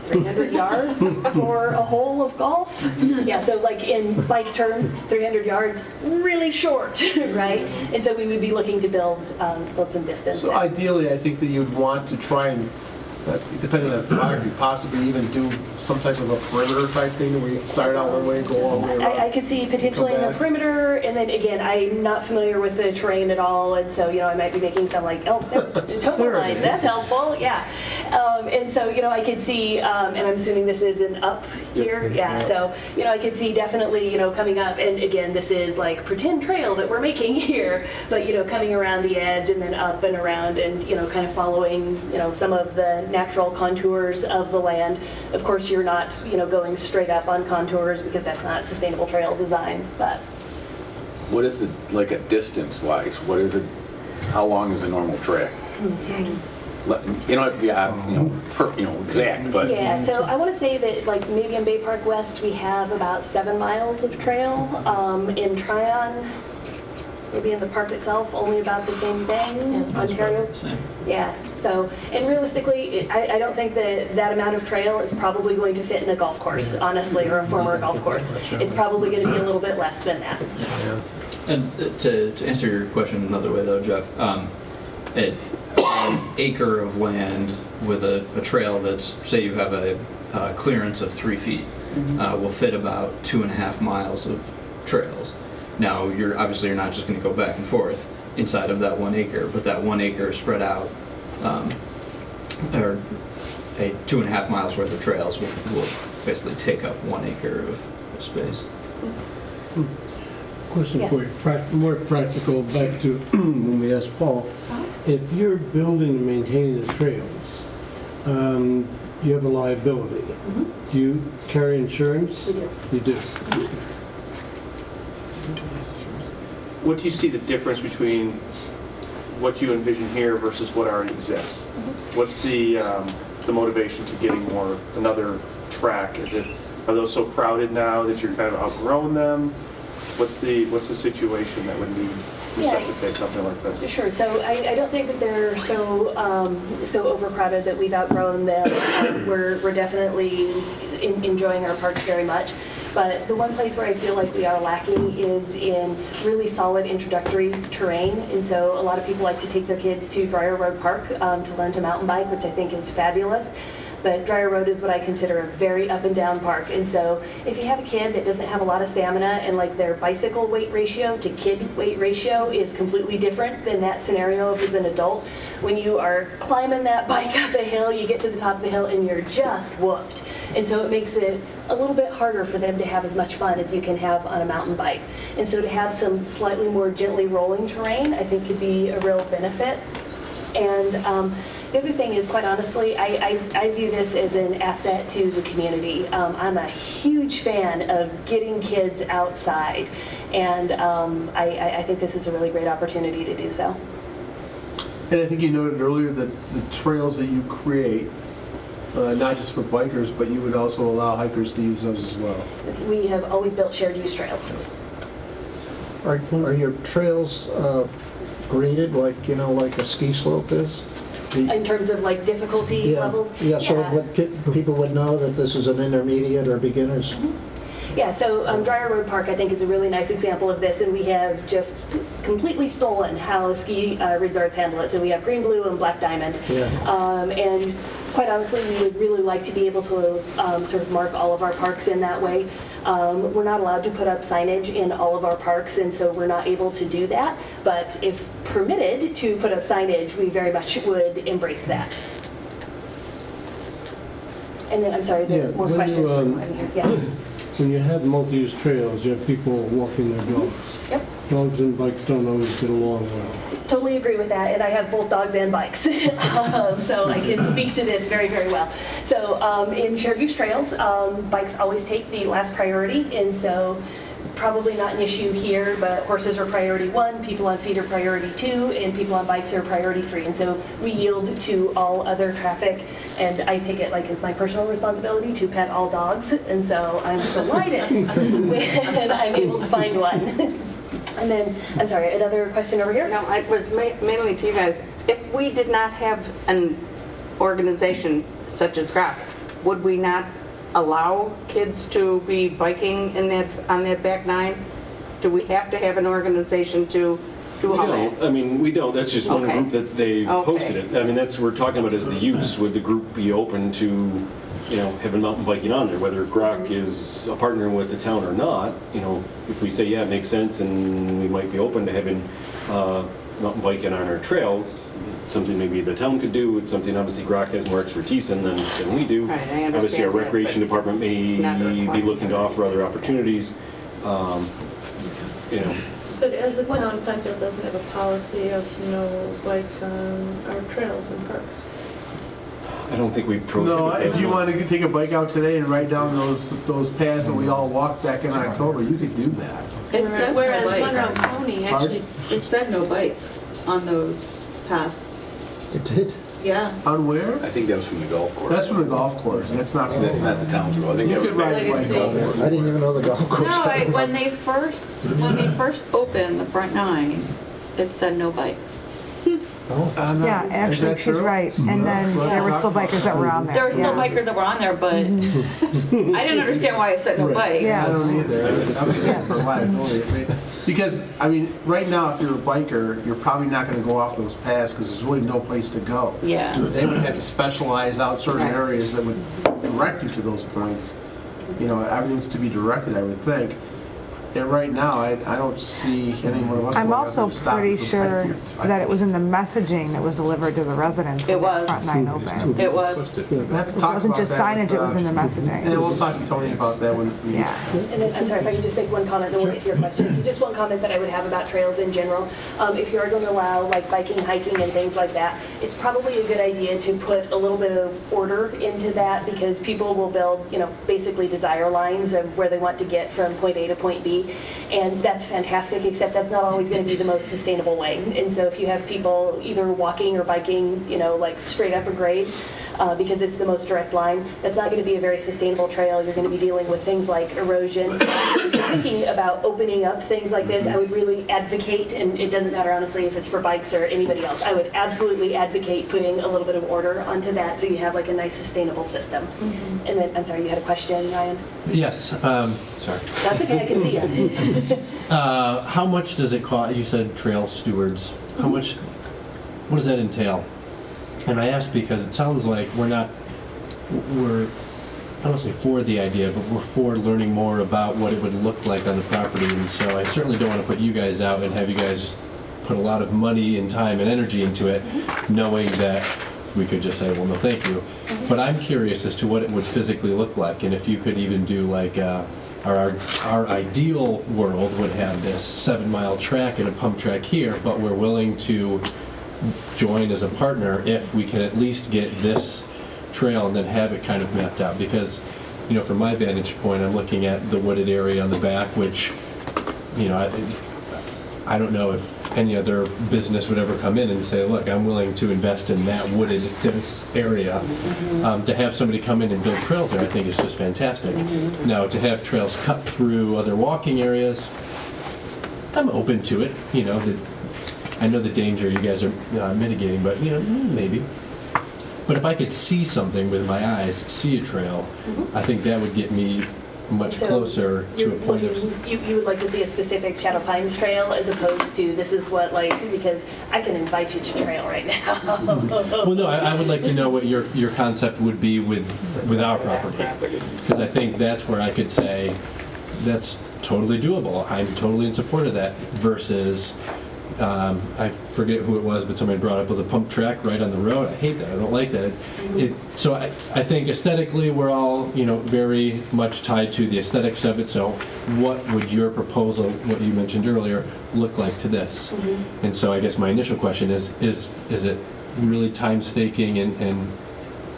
300 yards for a hole of golf? Yeah, so like in bike terms, 300 yards, really short, right? And so we would be looking to build some distance. So ideally, I think that you'd want to try and, depending on the topography, possibly even do some type of a perimeter type thing where you start out one way and go all the way around. I could see potentially in the perimeter, and then again, I'm not familiar with the terrain at all, and so, I might be making some like, topo lines, that's helpful, yeah. And so, I could see, and I'm assuming this is an up here, yeah, so, I could see definitely, coming up, and again, this is like pretend trail that we're making here, but, coming around the edge and then up and around and, kind of following, some of the natural contours of the land. Of course, you're not, going straight up on contours because that's not sustainable trail design, but. What is it, like a distance-wise? What is it, how long is a normal track? You don't have to be, exact, but. Yeah, so I want to say that like maybe in Bay Park West, we have about 7 miles of trail. In Tryon, maybe in the park itself, only about the same thing. Ontario, same. Yeah. So, and realistically, I don't think that amount of trail is probably going to fit in a golf course, honestly, or a former golf course. It's probably going to be a little bit less than that. And to answer your question another way, though, Jeff, an acre of land with a trail that's, say, you have a clearance of 3 feet, will fit about 2.5 miles of trails. Now, you're not just going to go back and forth inside of that 1 acre, but that 1 acre spread out, or 2.5 miles worth of trails will basically take up 1 acre of space. Question for you, more practical, back to when we asked Paul. If you're building and maintaining the trails, you have a liability. Do you carry insurance? We do. You do. What do you see the difference between what you envision here versus what already exists? What's the motivation to getting another track? Are those so crowded now that you're kind of outgrowing them? What's the situation that would necessitate something like this? Sure. So I don't think that they're so overcrowded that we've outgrown them. We're definitely enjoying our parks very much. But the one place where I feel like we are lacking is in really solid introductory terrain. And so a lot of people like to take their kids to Briar Road Park to learn to mountain bike, which I think is fabulous. but Dryer Road is what I consider a very up and down park. And so if you have a kid that doesn't have a lot of stamina and like their bicycle weight ratio to kid weight ratio is completely different than that scenario if as an adult, when you are climbing that bike up a hill, you get to the top of the hill and you're just whooped. And so it makes it a little bit harder for them to have as much fun as you can have on a mountain bike. And so to have some slightly more gently rolling terrain, I think could be a real benefit. And the other thing is, quite honestly, I view this as an asset to the community. I'm a huge fan of getting kids outside, and I think this is a really great opportunity to do so. And I think you noted earlier that the trails that you create, not just for bikers, but you would also allow hikers to use those as well. We have always built shared use trails. Are your trails graded like, like a ski slope is? In terms of like difficulty levels? Yeah, so people would know that this is an intermediate or beginners? Yeah, so Dryer Road Park, I think, is a really nice example of this, and we have just completely stolen how ski resorts handle it. So we have green, blue, and black diamond. Yeah. And quite honestly, we would really like to be able to sort of mark all of our parks in that way. We're not allowed to put up signage in all of our parks, and so we're not able to do that. But if permitted to put up signage, we very much would embrace that. And then, I'm sorry, there's more questions from here. Yeah. When you have multi-use trails, you have people walking their dogs. Yep. Dogs and bikes don't always get along well. Totally agree with that, and I have both dogs and bikes, so I can speak to this very, very well. So in shared use trails, bikes always take the last priority, and so probably not an issue here, but horses are priority 1, people on feet are priority 2, and people on bikes are priority 3. And so we yield to all other traffic, and I take it like as my personal responsibility to pet all dogs, and so I'm delighted when I'm able to find one. And then, I'm sorry, another question over here? No, it was mainly to you guys. If we did not have an organization such as GROC, would we not allow kids to be biking on that back 9? Do we have to have an organization to do all that? I mean, we don't. That's just one group that they've posted it. I mean, that's what we're talking about is the use. Would the group be open to, having mountain biking on there, whether GROC is a partner with the town or not? If we say, yeah, it makes sense and we might be open to having mountain biking on our trails, it's something maybe the town could do. It's something obviously GROC has more expertise in than we do. Right, I understand Obviously our that, recreation department may be looking to offer other opportunities. But as a town, Penfield doesn't have a policy of no bikes on our trails and parks. I don't think we prohibit No, that. if you want to take a bike out today and ride down those paths that we all walked back in October, you could do that. It says Whereas no Monroe bikes. County actually, It said no bikes on those paths. It did? Yeah. On where? I think that was from the golf course. That's from the golf course. That's not from That's not the town's rule. I think You that could was ride a bike Legacy. over there. I didn't even know the golf course. No, when they first opened the front 9, it said no bikes. Oh. Yeah, Is actually, that she's true? right. And then there were still bikers that were on there. There were still Yeah. bikers that were on there, but I didn't understand why it said no bikes. Yeah. I don't either. I was just for liability. Because, I mean, right now, if you're a biker, you're probably not going to go off those paths because there's really no place to go. Yeah. They would have to specialize out certain areas that would direct you to those points. Everything's to be directed, I would think. And right now, I don't see anyone else. I'm also pretty sure that it was in the messaging that was delivered to the residents. It when that was. Front 9 opened. It was. We'll have to It talk wasn't about just that signage, it was in the And messaging. we'll talk to Tony about that when we Yeah. And then, I'm sorry, if I could just make one comment, then we'll get to your question. So just one comment that I would have about trails in general. If you are going to allow like biking, hiking, and things like that, it's probably a good idea to put a little bit of order into that because people will build, basically desire lines of where they want to get from point A to point B. And that's fantastic, except that's not always going to be the most sustainable way. And so if you have people either walking or biking, like straight up a grade, because it's the most direct line, that's not going to be a very sustainable trail. You're going to be dealing with things like erosion. So if you're thinking about opening up things like this, I would really advocate, and it doesn't matter honestly if it's for bikes or anybody else, I would absolutely advocate putting a little bit of order onto that so you have like a nice sustainable system. And then, I'm sorry, you had a question, Ryan? Yes, sorry. That's okay, I can see you. How much does it cost? You said trail stewards. How much, what does that entail? And I ask because it sounds like we're not we're, I don't want to say for the idea, but we're for learning more about what it would look like on the property. And so I certainly don't want to put you guys out and have you guys put a lot of money and time and energy into it, knowing that we could just say, well, no, thank you. But I'm curious as to what it would physically look like, and if you could even do like, our ideal world would have this 7-mile track and a pump track here, but we're willing to join as a partner if we can at least get this trail and then have it kind of mapped out. Because, you know, from my vantage point, I'm looking at the wooded area on the back, which, you know, I don't know if any other business would ever come in and say, look, I'm willing to invest in that wooded, dense area. To have somebody come in and build trails there, I think is just fantastic. Now, to have trails cut through other walking areas, I'm open to it. You know, I know the danger you guys are mitigating, but, you know, maybe. But if I could see something with my eyes, see a trail, I think that would get me much So closer to a point of... You would like to see a specific Shadow Pines trail as opposed to this is what, like, because I can invite you to trail right now. Well, no, I would like to know what your concept would be with our property. Because I think that's where I could say, that's totally doable. I'm totally in support of that versus... I forget who it was, but somebody brought up with a pump track right on the road. I hate that. I don't like that. So I think aesthetically we're all, you know, very much tied to the aesthetics of it. So what would your proposal, what you mentioned earlier, look like to this? And so I guess my initial question is it really time staking and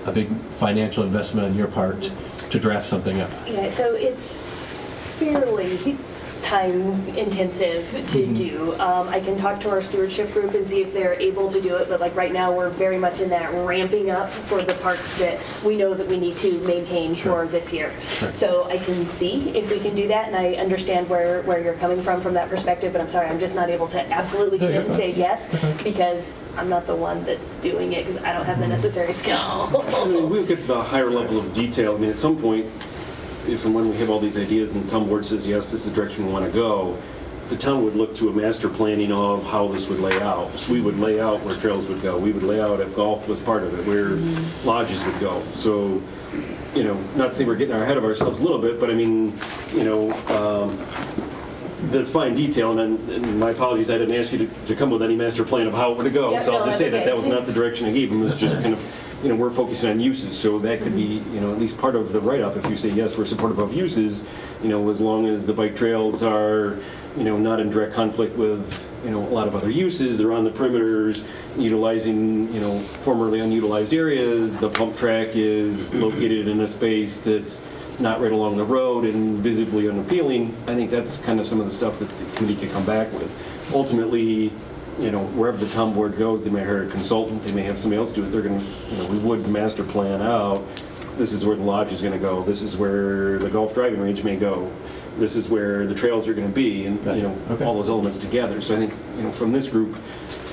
a big financial investment on your part to draft something up? Yeah, so it's fairly time intensive to do. I can talk to our stewardship group and see if they're able to do it, but like right now we're very much in that ramping up for the parks that we know that we need to maintain for this year. So I can see if we can do that, and I understand where you're coming from that perspective, but I'm sorry, I'm just not able to absolutely commit and say yes because I'm not the one that's doing it because I don't have the necessary skill. I mean, we'll get to the higher level of detail. I mean, at some point, if and when we have all these ideas and the town board says, yes, this is the direction we want to go, the town would look to a master planning of how this would lay out. So we would lay out where trails would go. We would lay out, if golf was part of it, where lodges would go. So, you know, not saying we're getting ahead of ourselves a little bit, but I mean, you know, the fine detail, and my apologies, I didn't ask you to come with any master plan of how it would go. So I'll just say that was not the direction I gave them. It was just kind of, you know, we're focusing on uses, so that could be, you know, at least part of the write-up. If you say, yes, we're supportive of uses, you know, as long as the bike trails are, you know, not in direct conflict with, you know, a lot of other uses, they're on the perimeters, utilizing, you know, formerly unutilized areas, the pump track is located in a space that's not right along the road and visibly unappealing. I think that's kind of some of the stuff that the committee could come back with. Ultimately, you know, wherever the town board goes, they may hire a consultant, they may have somebody else do it. They're going to, you know, we would master plan out, this is where the lodge is going to go, this is where the golf driving range may go, this is where the trails are going to be, and, you know, all those elements together. So I think, you know, from this group,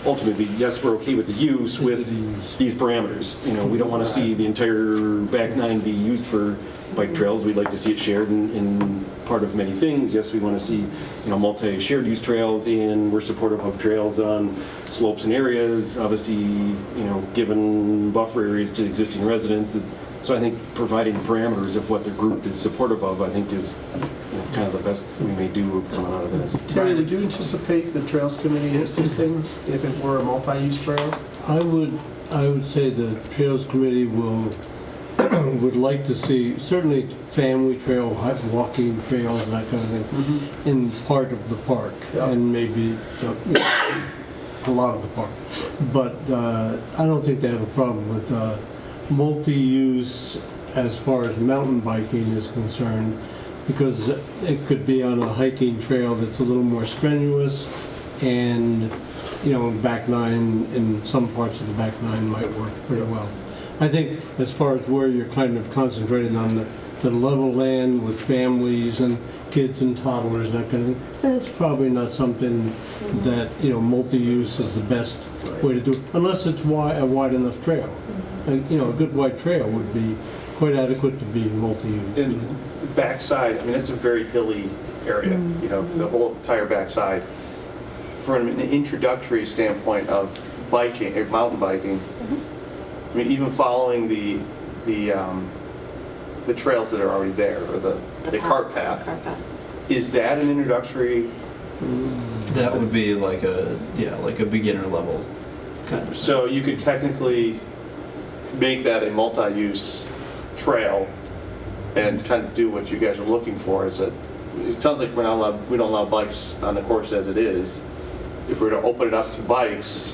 ultimately, yes, we're okay with the use with these parameters. You know, we don't want to see the entire back nine be used for bike trails. We'd like to see it shared in part of many things. Yes, we want to see, you know, multi-shared use trails, and we're supportive of trails on slopes and areas, obviously, you know, given buffer areas to existing residences. So I think providing parameters of what the group is supportive of, I think, is, you know, kind of the best we may do coming out of this. Terry, would you anticipate the Trails Committee assisting if it were a multi-use trail? I would say the Trails Committee would like to see certainly family trail, walking trails, and that kind of thing in part of the park, and maybe a lot of the park. But I don't think they have a problem with multi-use as far as mountain biking is concerned, because it could be on a hiking trail that's a little more strenuous, and, you know, back nine, in some parts of the back nine might work pretty well. I think as far as where you're kind of concentrating on the level land with families and kids and toddlers and that kind of thing, that's probably not something that, you know, multi-use is the best way to do it, unless it's a wide enough trail. And, you know, a good wide trail would be quite adequate to be multi-use. And backside, I mean, it's a very hilly area, you know, the whole entire backside. From an introductory standpoint of biking, or mountain biking, I mean, even following the the trails that are already there, or the cart path. Is that an introductory? That would be like a beginner level kind of. So you could technically make that a multi-use trail and kind of do what you guys are looking for. Is that it sounds like we don't allow bikes on the course as it is. If we were to open it up to bikes,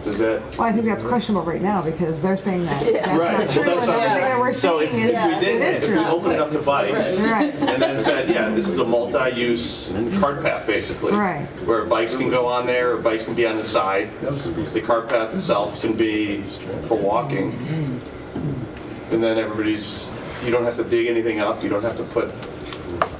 does that? Well, I think that's questionable right now because they're saying that that's Right. not true, Well, that's and what I'm everything that we're So seeing if we is, did, it is if we true. opened it up to bikes, Right. and then said, yeah, this is a multi-use cart path basically, Right. where bikes can go on there, or bikes can be on the side. The cart path itself can be for walking, and then you don't have to dig anything up. You don't have to put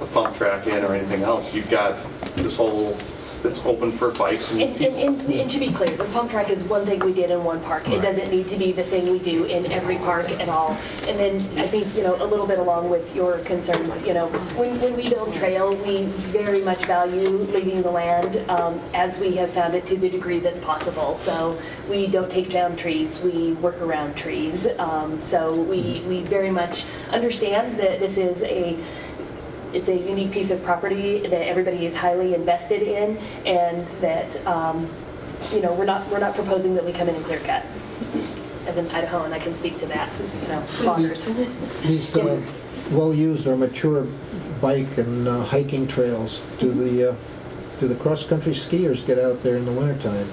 a pump track in or anything else. You've got this whole that's open for bikes. And to be clear, the pump track is one thing we did in one park. It doesn't need to be the thing we do in every park at all. And then I think, a little bit along with your concerns, when we build trail, we very much value leaving the land as we have found it to the degree that's possible. So we don't take down trees, we work around trees. So we very much understand that this is it's a unique piece of property that everybody is highly invested in, and that we're not proposing that we come in and clear cut. As in Idaho, and I can speak to that. Loggers. These Yes. well-used or mature bike and hiking trails, do the cross-country skiers get out there in the wintertime?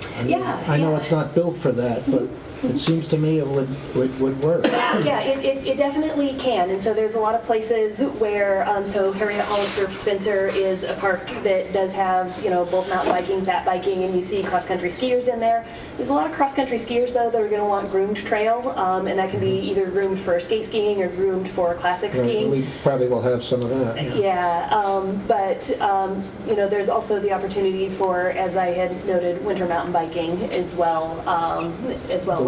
I know it's not built for that, but it seems to me it would work. Yeah, it definitely can, and so there's a lot of places where, so Harriet Hollister Spencer is a park that does have, both mountain biking, fat biking, and you see cross-country skiers in there. There's a lot of cross-country skiers, though, that are going to want groomed trail, and that can be either groomed for skate skiing or groomed for classic skiing. We probably will have some of that. Yeah, but there's also the opportunity for, as I had noted, winter mountain biking as well.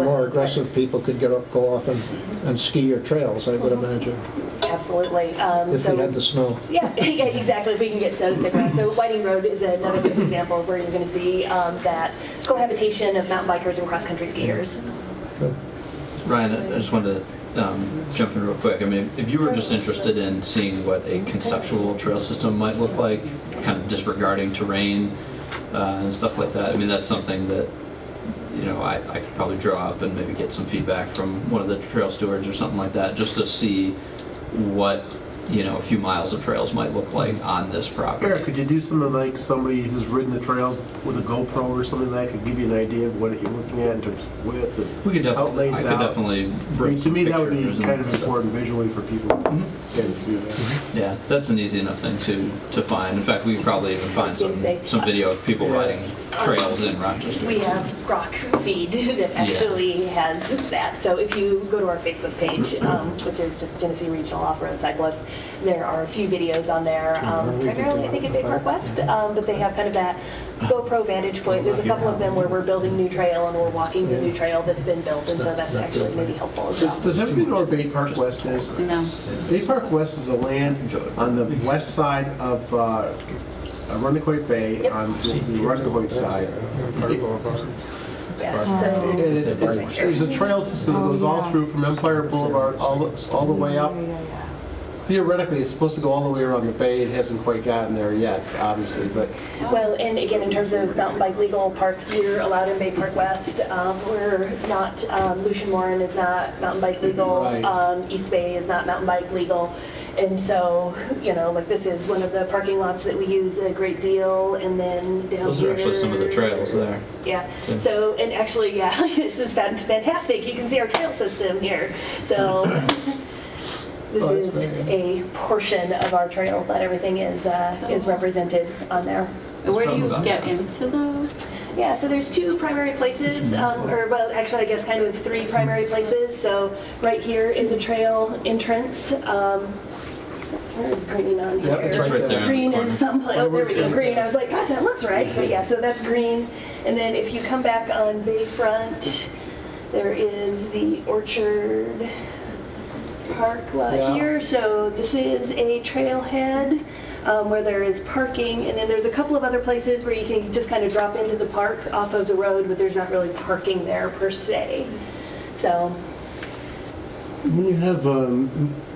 The more aggressive people could go off and ski your trails, I would imagine. Absolutely. If we had the snow. Yeah, exactly. If we can get snow to stick around. So Whiting Road is another good example of where you're going to see that cohabitation of mountain bikers and cross-country skiers. Ryan, I just wanted to jump in real quick. I mean, if you were just interested in seeing what a conceptual trail system might look like, kind of disregarding terrain and stuff like that, I mean, that's something that I could probably draw up and maybe get some feedback from one of the trail stewards or something like that, just to see what a few miles of trails might look like on this property. Eric, could you do something like somebody who's ridden the trails with a GoPro or something that could give you an idea of what you're looking at in terms of width and We could outlays I could out? definitely bring To some me, that would be pictures kind of and stuff. important visually for people. Yeah, to see that. Yeah, that's an easy enough thing to find. In fact, we could probably even find I was gonna say, some video of people riding trails in Rochester. We have Grok feed that actually has that. So if you go to our Facebook page, which is just Genesee Regional Off-Road Cyclists, there are a few videos on there, primarily I think at Bay Park West, but they have kind of that GoPro vantage point. There's a couple of them where we're building new trail and we're walking the new trail that's been built, and so that's actually maybe helpful as well. Does everybody know where Bay Park West is? No. Bay Park West is the land on the west side of Rundequoit Bay, on the Rundequoit side. Yeah, so And there's a trail system that goes all through from Empire Boulevard all the way up. Theoretically, it's supposed to go all the way around the bay. It hasn't quite gotten there yet, obviously, but well, and again, in terms of mountain bike legal parks, we're allowed in Bay Park West. We're not, Lucian Warren is not mountain bike legal. Right. East Bay is not mountain bike legal. And so, like this is one of the parking lots that we use a great deal, and then down Those here. are actually some of the trails there. Yeah. So, and actually, this is fantastic. You can see our trail system here. So. This is a portion of our trails. Not everything is represented on there. Where do you get into those? Yeah, so there's two primary places, or well, actually I guess kind of three primary places. So right here is a trail entrance. Where is green on here? Yep, it's right there. Green is someplace. Oh, there we go. Green. I was like, gosh, that looks right. But yeah, so that's green. And then if you come back on Bayfront, there is the Orchard Park lot here. So this is a trailhead where there is parking, and then there's a couple of other places where you can just kind of drop into the park off of the road, but there's not really parking there per se. So When you have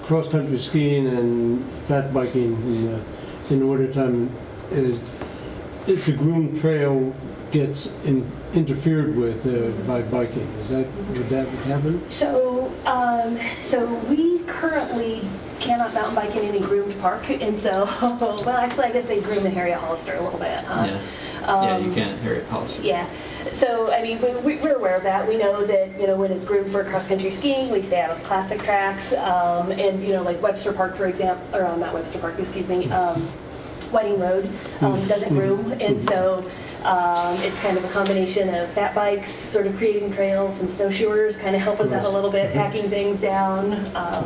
cross-country skiing and fat biking in the wintertime, if the groomed trail gets interfered with by biking, would that happen? So, we currently cannot mountain bike in any groomed park, and so, well, actually, I guess they groom in Harriet Hollister a little bit. Yeah, you can't Harriet Hollister. Yeah, so, I mean, we're aware of that. We know that, when it's groomed for cross-country skiing, we stay out of the classic tracks, and, like Webster Park, for example, or not Webster Park, excuse me, Whiting Road doesn't groom, and so it's kind of a combination of fat bikes, sort of creating trails, and snowshoers kind of help us out a little bit, packing things down. A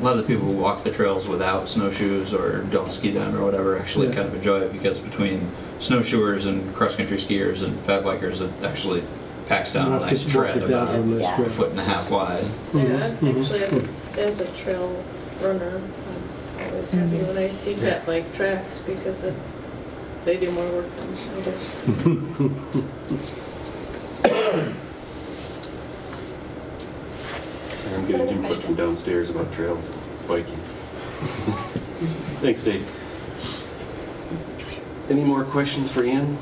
lot of the people who walk the trails without snowshoes or don't ski them or whatever actually kind of enjoy it, because between snowshoers and cross-country skiers and fat bikers, it actually packs down a nice tread about a foot and a half wide. Yeah, actually, as a trail runner, I'm always happy when I see fat bike tracks, because they do more work than I do. So I'm getting input from downstairs about trails, biking. Thanks, Dave. Any more questions for Ian?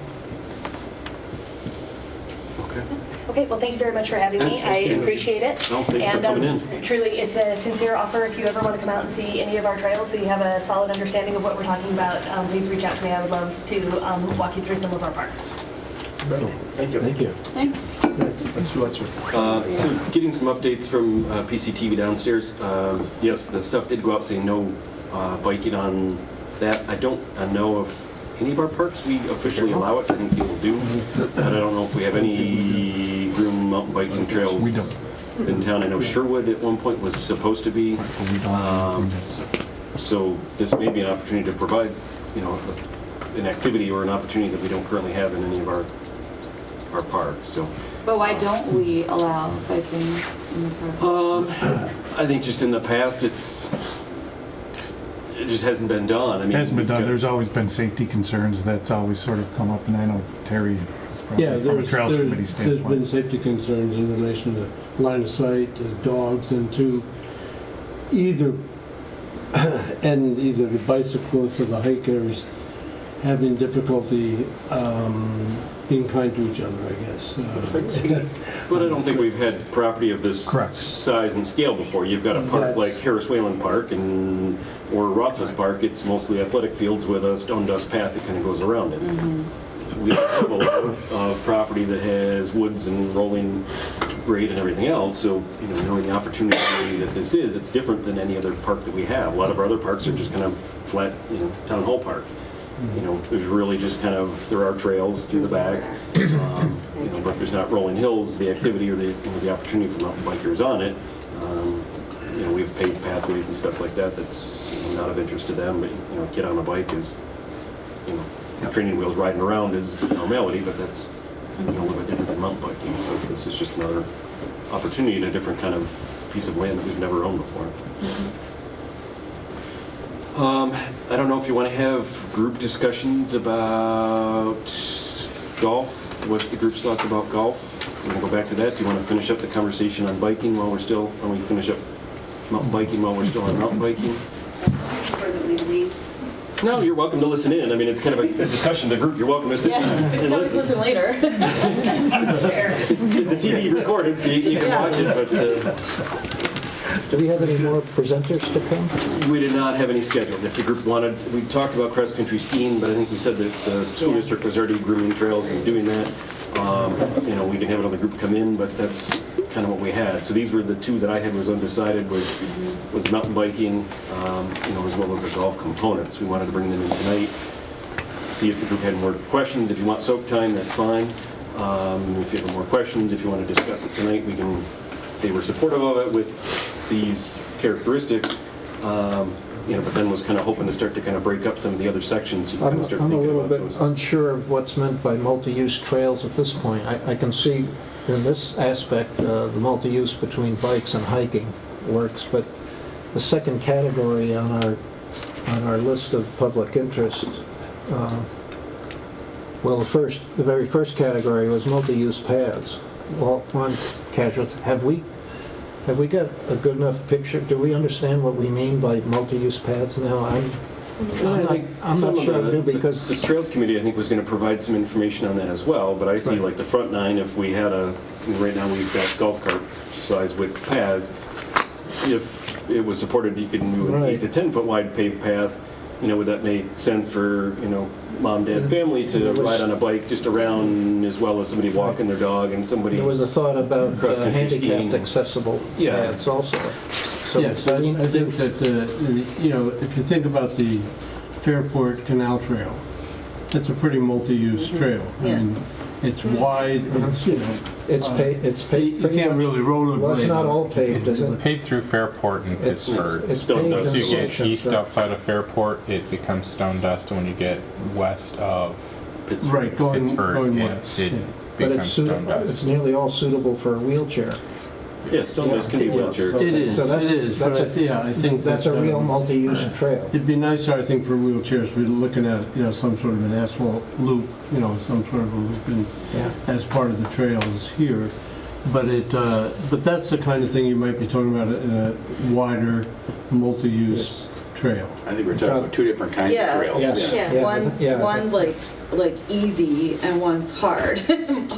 Okay. Okay, well, thank you very much for having me. Yes, I thank you. appreciate it. No, thanks for coming in. Truly, it's a sincere offer. If you ever want to come out and see any of our trails, so you have a solid understanding of what we're talking about, please reach out to me. I would love to walk you through some of our parks. Thank you. Thank you. Thanks. So getting some updates from PCTV downstairs. Yes, the stuff did go out saying no biking on that. I don't know if any of our parks we officially allow it. I think people do. But I don't know if we have any room mountain biking trails in town. I know Sherwood at one point was supposed to be. So this may be an opportunity to provide, an activity or an opportunity that we don't currently have in any of our parks. So. But why don't we allow biking in the park? I think just in the past it just hasn't been done. I mean, Hasn't been done. There's always been safety concerns that's always sort of come up, and I know Terry is probably from a Trails Committee There's standpoint. been safety concerns in relation to line of sight, to dogs, and to either the bicyclists or the hikers having difficulty being kind to each other, I guess. But I don't think we've had property of this size and scale before. You've got a park like Harris Whalen Park or Rothfuss Park. It's mostly athletic fields with a stone dust path that kind of goes around it. We have a lot of property that has woods and rolling grade and everything else. So, knowing the opportunity that this is, it's different than any other park that we have. A lot of our other parks are just kind of flat, town hall park. There's really just there are trails through the back, but there's not rolling hills, the activity or the opportunity for mountain bikers on it. We have paved pathways and stuff like that that's not of interest to them, but, a kid on a bike is, training wheels riding around is normality, but that's, a little bit different than mountain biking. So this is just another opportunity in a different kind of piece of land that we've never owned before. I don't know if you want to have group discussions about golf. What's the group's thoughts about golf? You want to go back to that? Do you want to finish up the conversation on biking while we finish up mountain biking while we're still on mountain biking? No, you're welcome to listen in. I mean, it's kind of a discussion. The group, you're welcome to sit and listen. Listen later. The TV recorded, so you can watch it, but... Do we have any more presenters to come? We did not have any scheduled. If the group wanted, we talked about cross-country skiing, but I think we said that the school district was already grooming trails and doing that. We can have another group come in, but that's kind of what we had. So these were the two that I had was undecided, was mountain biking, as well as a golf component. So we wanted to bring them in tonight, see if the group had more questions. If you want soak time, that's fine. If you have more questions, if you want to discuss it tonight, we can say we're supportive of it with these characteristics, but then was kind of hoping to start to kind of break up some of the other sections. You can kind of start I'm a thinking little about bit those. unsure of what's meant by multi-use trails at this point. I can see in this aspect the multi-use between bikes and hiking works, but the second category on our list of public interest, the very first category was multi-use paths. Well, one casualty, have we Have we got a good enough picture? Do we understand what we mean by multi-use paths now? I'm not sure I do because... The Trails Committee, I think, was going to provide some information on that as well, but I see Right. like the front nine, if we had right now we've got golf cart size width paths. If it was supported, you could do an 8 to 10 foot wide paved path. Would that make sense for, mom, dad, family to ride on a bike just around, as well as somebody walking their dog and somebody... There was a thought about cross-country skiing. handicapped accessible Yeah. paths also. Yes, I think that, if you think about the Fairport Canal Trail, it's a pretty multi-use trail. I Yeah. mean, it's wide, it's, It's paved. you can't really rollerblade. Well, it's not all paved, is it? Paved through Fairport and It's Pittsford. paved Stone in dust. So you get sections, east outside of Fairport, it becomes stone dust, and when you get west of Right, going Pittsford, west. it yeah. But becomes stone it's dust. nearly all suitable for a wheelchair. Yeah, stone dust can be wheelchair. Okay. It So that's- is, but I think That's a that, real multi-use trail. it'd be nicer, I think, for wheelchairs, we're looking at, some sort of an asphalt loop, some sort of a loop Yeah. as part of the trails here. But but that's the kind of thing you might be talking about in a wider, multi-use trail. I think we're talking about two different kinds Yeah. of trails. Yes. Yeah, Yeah, one's, yeah. one's like easy and one's hard.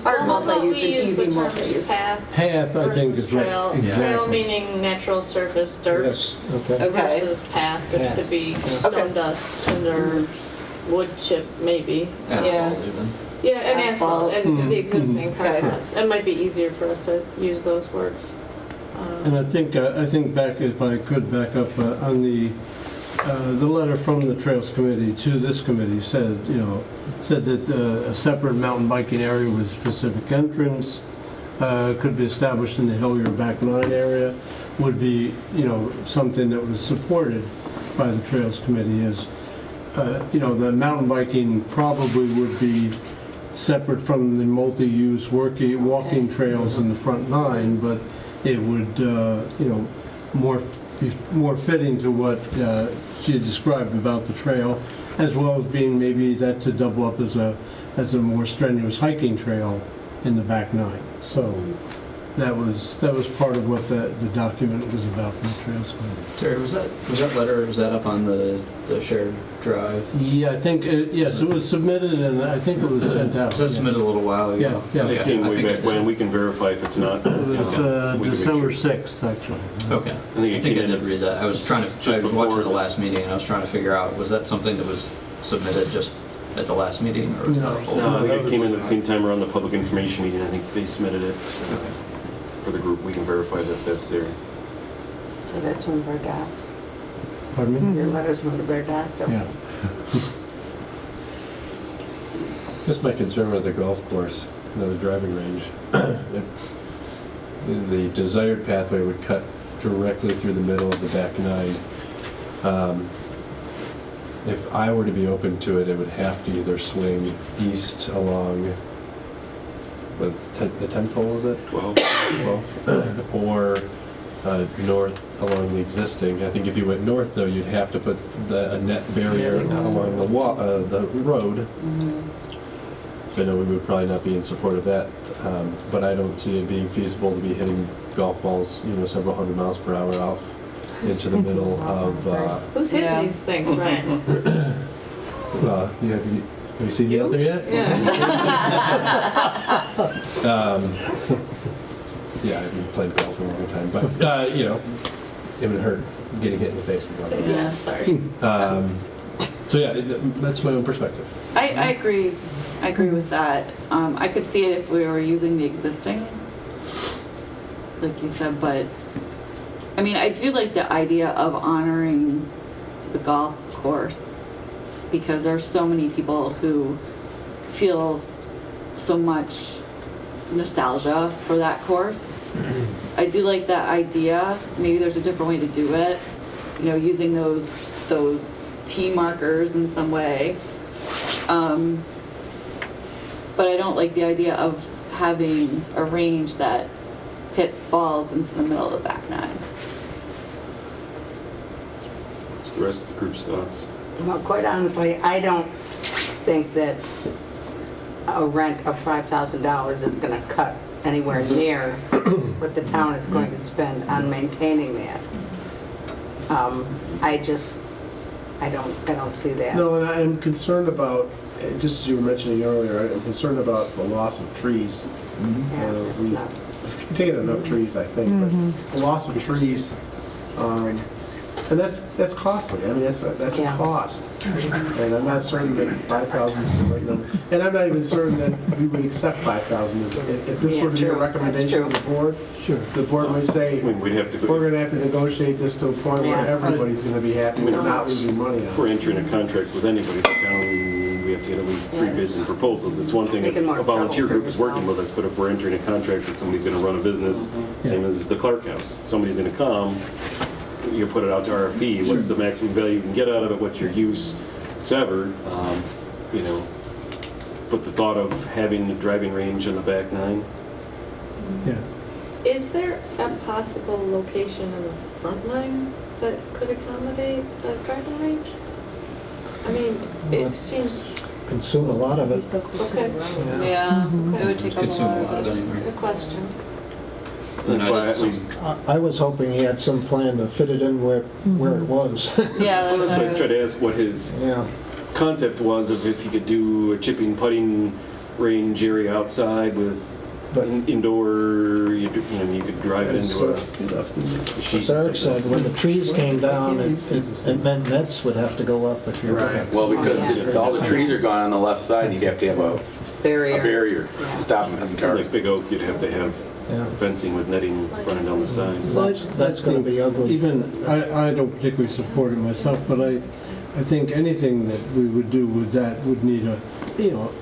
Hard multi-use and easy multi-use. Path Path, I think, versus is right. trail. Trail Exactly. meaning natural surface, dirt, Yes, okay. Okay. versus path, which Path. could be Okay. stone dust, cinder, wood chip, maybe. Yeah. Asphalt even. Yeah, and asphalt, Asphalt. and the existing car Okay. paths. It might be easier for us to use those words. And I think back, if I could back up, on the letter from the Trails Committee to this committee said that a separate mountain biking area with specific entrance could be established in the Hillier Back Nine area, would be, something that was supported by the Trails Committee is, the mountain biking probably would be separate from the multi-use walking trails in the front nine, but it would, be more fitting to what she had described about the trail, as well as being maybe that to double up as a more strenuous hiking trail in the back nine. So that was part of what the document was about from the Trails Committee. Terry, was that letter, was that up on the shared drive? Yeah, I think, yes, it was submitted and I think it was sent out. Was that submitted a little while ago? Yeah, yeah. It came way back when. We can verify if it's not. It was We can make December sure. 6th, actually. Okay. I think it came I in did read that. I was just watching before the last meeting and I was trying to figure out, was that something that was submitted just at the last meeting or was that a whole? No, I think it came in at the same time around the public information meeting. I think they submitted it for the group. We can verify that that's there. So that's one of our docs. Pardon me? Your letter's one of our docs. Yeah. That's my concern with the golf course, the driving range. The desired pathway would cut directly through the middle of the back nine. If I were to be open to it, it would have to either swing east along the 10th hole, is it? 12. 12. Or north along the existing. I think if you went north, though, you'd have to put a net barrier along the road. I know we would probably not be in support of that, but I don't see it being feasible to be hitting golf balls, several hundred miles per hour off into the middle of. Who's hitting these things, Ryan? Have you seen me out there yet? Yeah. Yeah, I haven't played golf in a long time, but it would hurt getting hit in the face with golf balls. Yeah, sorry. So yeah, that's my own perspective. I agree. I agree with that. I could see it if we were using the existing, like you said, but I mean, I do like the idea of honoring the golf course because there's so many people who feel so much nostalgia for that course. I do like that idea. Maybe there's a different way to do it, using those T markers in some way. But I don't like the idea of having a range that hits balls into the middle of the back nine. What's the rest of the group's thoughts? Well, quite honestly, I don't think that a rent of $5,000 is going to cut anywhere near what the town is going to spend on maintaining that. I don't see that. No, and I am concerned about, just as you were mentioning earlier, I'm concerned about the loss of trees. Yeah, it's We've not- taken enough trees, I think, but the loss of trees, and that's costly. I mean, that's a Yeah. cost. And I'm not certain that 5,000 is the right number. And I'm not even certain that we would accept 5,000. If this Yeah, were to be a true. recommendation from That's the board, the board might say, I mean, we'd have to we're go, gonna have to negotiate this to a point where Yeah. everybody's gonna be happy with not losing money if on we're it. entering a contract with anybody, the town, we have to get at least 3 bids and proposals. It's one thing if Making more a volunteer trouble for group is working yourself. with us, but if we're entering a contract that somebody's gonna run a business, same as the Clark House, somebody's gonna come, you put it out to RFP, what's the maximum value you can get out of it, what's your use, whatever, you know. But the thought of having a driving range on the back 9, Yeah. Is there a possible location in the front line that could accommodate a driving range? I mean, it seems, Consume a lot of it. okay, yeah, it would take a Consume a lot lot, of just it. a question. that's why at least, I was hoping he had some plan to fit it in where it was. Yeah, that's why I tried to ask what his Yeah. concept was of if he could do a chipping putting range area outside with But- indoor, you could drive it into a sheet. As Eric said, when the trees came down, it meant nets would have to go up if you're gonna. Well, because Yeah. all the trees are gone on the left side, you'd have to have a Barrier. barrier to stop them from cars. Like Big Oak, you'd have to have Yeah. fencing with netting running down the side. That's gonna be ugly. Even, I don't particularly support it myself, but I think anything that we would do with that would need a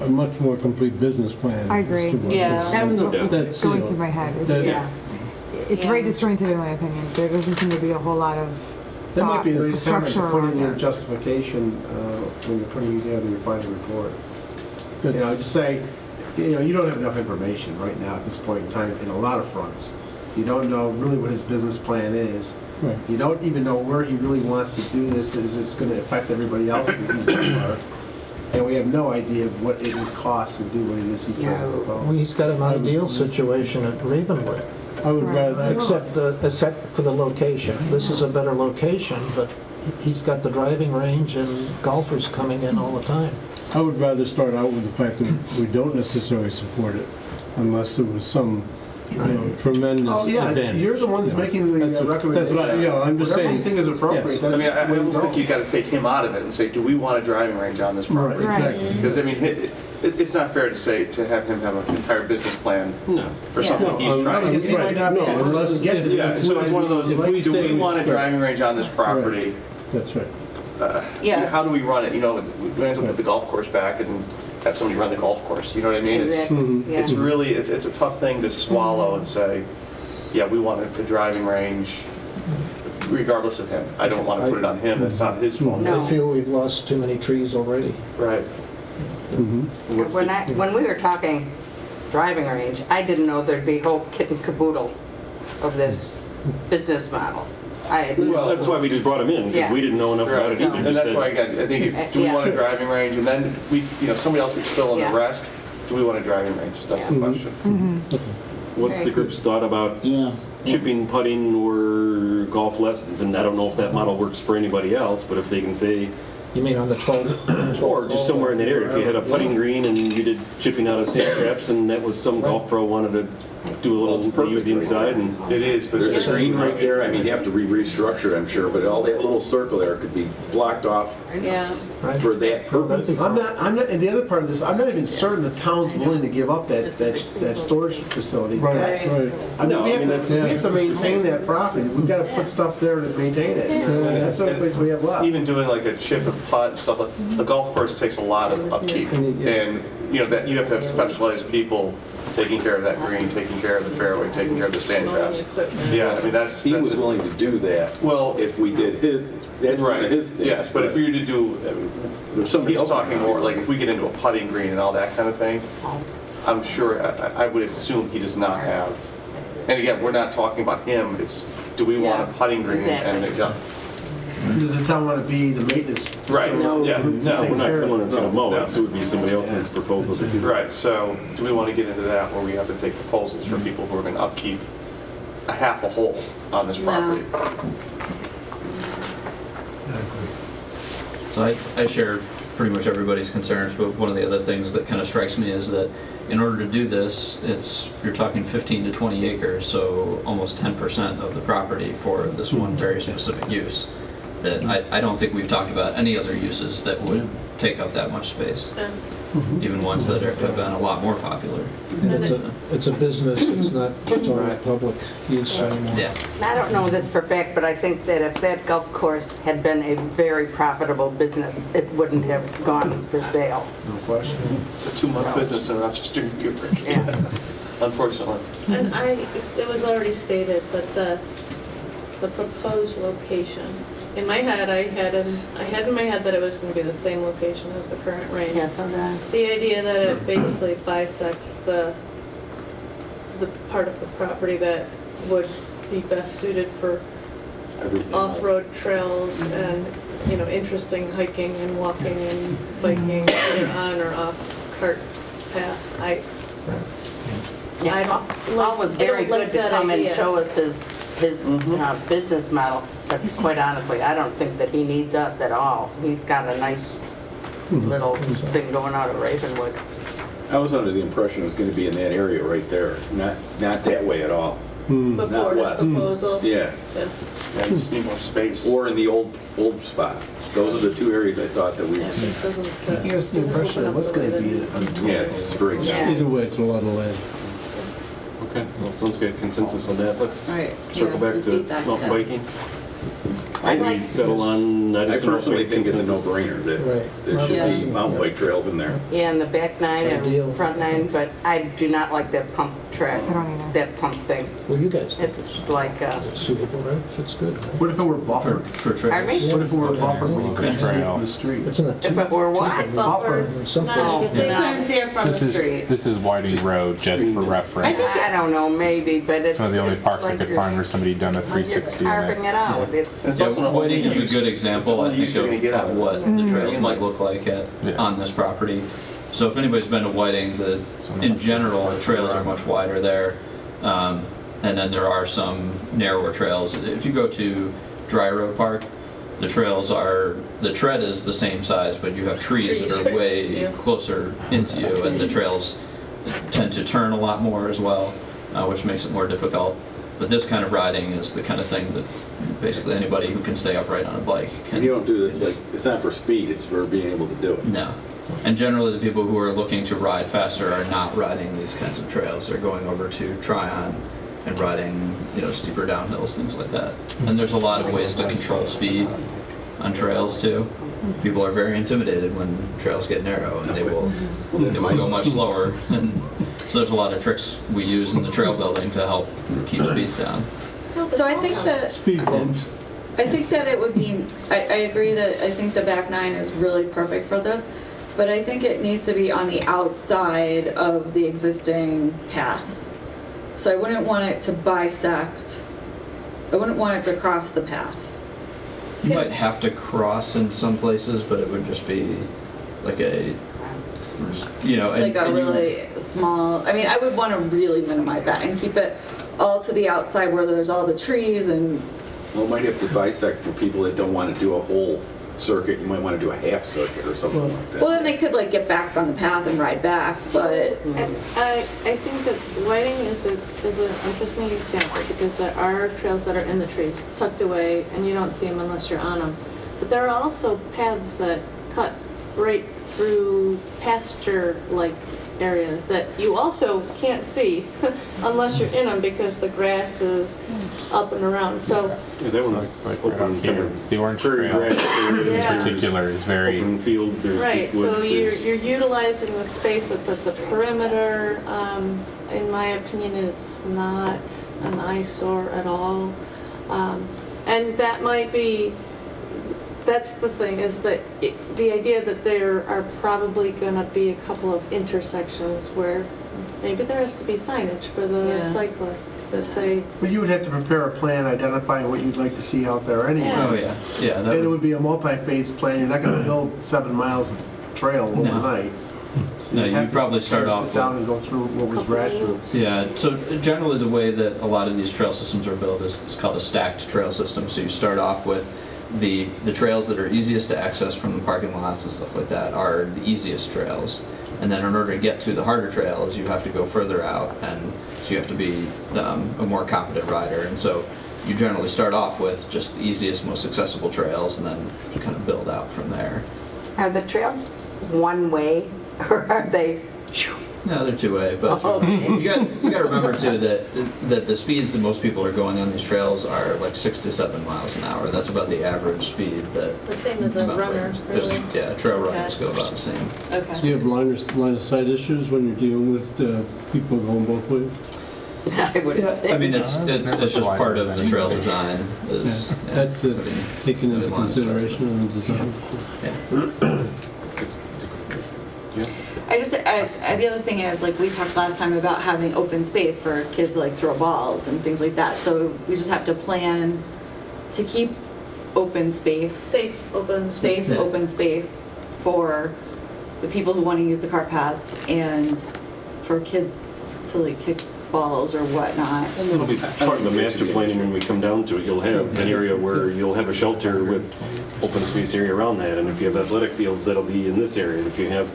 much more complete business plan. I agree. as to what Yeah. this- That was what that's, was you going know, through my head. that- Yeah. It's very disjointed in my opinion. There doesn't seem to be a whole lot of That might thought, be a nice comment to structure put in around your it. justification when you're putting together your final report. Good. You know, just say, you don't have enough information right now at this point in time in a lot of fronts. You don't know really what his business plan is. Right. You don't even know where he really wants to do this. Is it's going to affect everybody else that uses the park? And we have no idea what it would cost to do what it is he's trying to Well, propose. he's got an ideal situation at Ravenwood, I would rather, except for the location. This is a better location, but he's got the driving range and golfers coming in all the time. I would rather start out with the fact that we don't necessarily support it unless there was some, tremendous Oh, yeah, advantage. you're the ones making the That's what- recommendation. that's what I'm just Whatever saying. you think is appropriate, Yes. that's I mean, I where you almost think go. you gotta take him out of it and say, do we want a driving range on this Right, property? exactly. Because, I mean, it's not fair to say, to have him have an entire business plan No. for something No, he's trying to Because he do. might not be, No, unless he gets it. Yeah, so it's one of those, If we do we say- want a driving range on this property? That's right. Yeah. How do we run it? You know, we end up put the golf course back and have somebody run the golf course, you know what I mean? Exactly. Yeah. It's really, it's a tough thing to swallow and say, yeah, we want a driving range regardless of him. I don't want to put it on him, it's not his fault. No. I feel we've lost too many trees already. Right. What's the- When we were talking driving range, I didn't know there'd be whole kit and caboodle of this business model. Well, that's why we just brought him in, because Yeah. we didn't know enough about it Right. either. And Just that's said- why, again, I think, do we Yeah. want a driving range? And then somebody else could fill in Yeah. the rest. Do we want a driving range? That's the Yeah. question. What's the group's thought about Yeah. chipping, putting, or golf lessons? And I don't know if that model works for anybody else, but if they can say, You mean on the 12th? or just somewhere in that area, if you had a putting green and you did chipping out of sand traps, and that was some golf pro wanted to do a little, they use the inside, and It is, but There's it's a green right there, I mean, you have to restructure it, I'm sure, but all that little circle there could be blocked off Yeah. Right? for that purpose. I'm not, and the other part of this, I'm not even certain the town's willing to give up that storage facility. Right, Right. right. I mean, No, we I mean, have to maintain that property. We've got to put stuff there to maintain it. And that's the only place we have left. even doing like a chip and putt and stuff, like the golf course takes a lot of upkeep. And, that you have to have specialized people taking care of that green, taking care of the fairway, taking care of the sand traps. Yeah, I mean, that's. He was willing to do that Well, if we did his, that's one right, of his things. yes, but if we were to do, If somebody he's else talking wanted to more, do like if we get into a putting green and all that kind of thing, I'm sure, I would assume he does not have. And again, we're not talking about him, it's, do we want a Yeah, putting green and, exactly. Does the town want to be the maintenance? Right. facility Yeah, who no, we're takes not care the of one it? that's gonna mow No. it, so it would be somebody else's proposal to do that. Right, so do we want to get into that where we have to take proposals from people who are going to upkeep a half a hole on this No. property? So I share pretty much everybody's concerns, but one of the other things that kind of strikes me is that in order to do this, you're talking 15 to 20 acres, so almost 10% of the property for this one very specific use. That I don't think we've talked about any other uses that would take up that much space, even ones that have been a lot more popular. And it's a business, it's not totally public use anymore. Yeah. I don't know this for a fact, but I think that if that golf course had been a very profitable business, it wouldn't have gone for sale. No question. It's a 2-month business in Rochester, New York. Yeah. Unfortunately. And it was already stated, but the proposed location, in my head, I had in my head that it was going to be the same location as the current range. Yes, okay. The idea that it basically bisects the part of the property that would be best suited for Everything else. off-road trails and, interesting hiking and walking and biking, either on or off cart path. I don't Paul was very good to come and show us his business model, but quite honestly, I don't think that he needs us at all. He's got a nice little thing going out of Ravenwood. I was under the impression it was going to be in that area right there, not that way at all. Before Not the west. proposal. Yeah, Yeah, you just need more space. or in the old spot. Those are the two areas I thought that we, Yeah, it doesn't. I think I was the impression it was going to be on the yeah, it's straight down. Yeah. Either way, it's a lot of land. Okay, well, sounds good, consensus on that. Let's Right, circle yeah, back to repeat that. mountain biking. I'd We like- settle on, I I just don't know personally if think it's a consensus. no-brainer that Right. there should be Yeah. mountain bike trails in there. Yeah, and the back nine It's ideal. and front nine, but I do not like that pump track, I don't either. that pump thing. Well, you guys think It's like, it's suitable, right? Fits good. right? What if it were buffered? For pardon trails. me? What if it were buffered where you couldn't see it Trail. from the street? It's in a If it were what? Buffered. in some No. places. So you couldn't see it from the street. This is Whiting Road, just for reference. I don't know, maybe, but it's. It's one of the only it's parks I like could you're- find where somebody done a like you're 360 in carving it. it out. It's, It's Yeah, also not Whiting only is a use. good example, I It's think, what you're gonna get out of of it. what the trails might look like Yeah. on this property. So if anybody's been to Whiting, in general, the trails are much wider there. And then there are some narrower trails. If you go to Dry Road Park, the tread is the same size, but you have trees that Trees are right way next to you. closer into you, and the trails tend to turn a lot more as well, which makes it more difficult. But this kind of riding is the kind of thing that basically anybody who can stay upright on a bike can. You don't do this, like, it's not for speed, it's for being able to do it. No. And generally, the people who are looking to ride faster are not riding these kinds of trails. They're going over to Tryon and riding, steeper downhills, things like that. And there's a lot of ways to control speed on trails too. People are very intimidated when trails get narrow, and they will go much slower. And so there's a lot of tricks we use in the trail building to help keep speeds down. So I think that, Speed bumps. I think that it would be, I agree that I think the back nine is really perfect for this, but I think it needs to be on the outside of the existing path. So I wouldn't want it to bisect, I wouldn't want it to cross the path. You might have to cross in some places, but it would just be like a, Like a really small, I would want to really minimize that and keep it all to the outside where there's all the trees and, Well, it might have to bisect for people that don't want to do a whole circuit. You might want to do a half circuit or something like that. well, then they could like get back on the path and ride back, but. I think that Whiting is an interesting example because there are trails that are in the trees, tucked away, and you don't see them unless you're on them. But there are also paths that cut right through pasture-like areas that you also can't see unless you're in them because the grass is up and around. So Yeah, that one's Like right open up here, the Orange prairie Trail grass areas, Yeah. in particular is very, open fields, there's right, deep woods. so you're utilizing the space that's at the perimeter. In my opinion, it's not an eyesore at all. And that might be, that's the thing, is that the idea that there are probably going to be a couple of intersections where Maybe there has to be signage for the Yeah. cyclists that say, But you would have to prepare a plan identifying what you'd like to see out there anyway. Oh, yeah, yeah. And it would be a multi-phase plan. You're not going to build 7 miles of trail No. overnight. So No, you'd you have to probably start off Sit down and go through what was rational. Yeah, so generally the way that a lot of these trail systems are built is called a stacked trail system. So you start off with the trails that are easiest to access from the parking lots and stuff like that are the easiest trails. And then in order to get to the harder trails, you have to go further out, and so you have to be a more competent rider. And so you generally start off with just the easiest, most accessible trails, and then you kind of build out from there. Are the trails one way or are they? No, they're two-way, but Okay. you got to remember too that the speeds that most people are going on these trails are like 6 to 7 miles an hour. That's about the average speed that. the same as a runner, really. Yeah, trail runners go about the same. Okay. Do you have line of sight issues when you're dealing with people going both ways? I would. I mean, it's just part of the trail design. Is, That's taken into consideration in the design. I just, the other thing is, like, we talked last time about having open space for kids to like throw balls and things like that. So we just have to plan to keep open space. Safe, open. Safe, Yeah. open space for the people who want to use the cart paths and for kids to like kick balls or whatnot. And it'll be part of the master planning when we come down to it. You'll have an area where you'll have a shelter with open space area around that. And if you have athletic fields, that'll be in this area. If you have,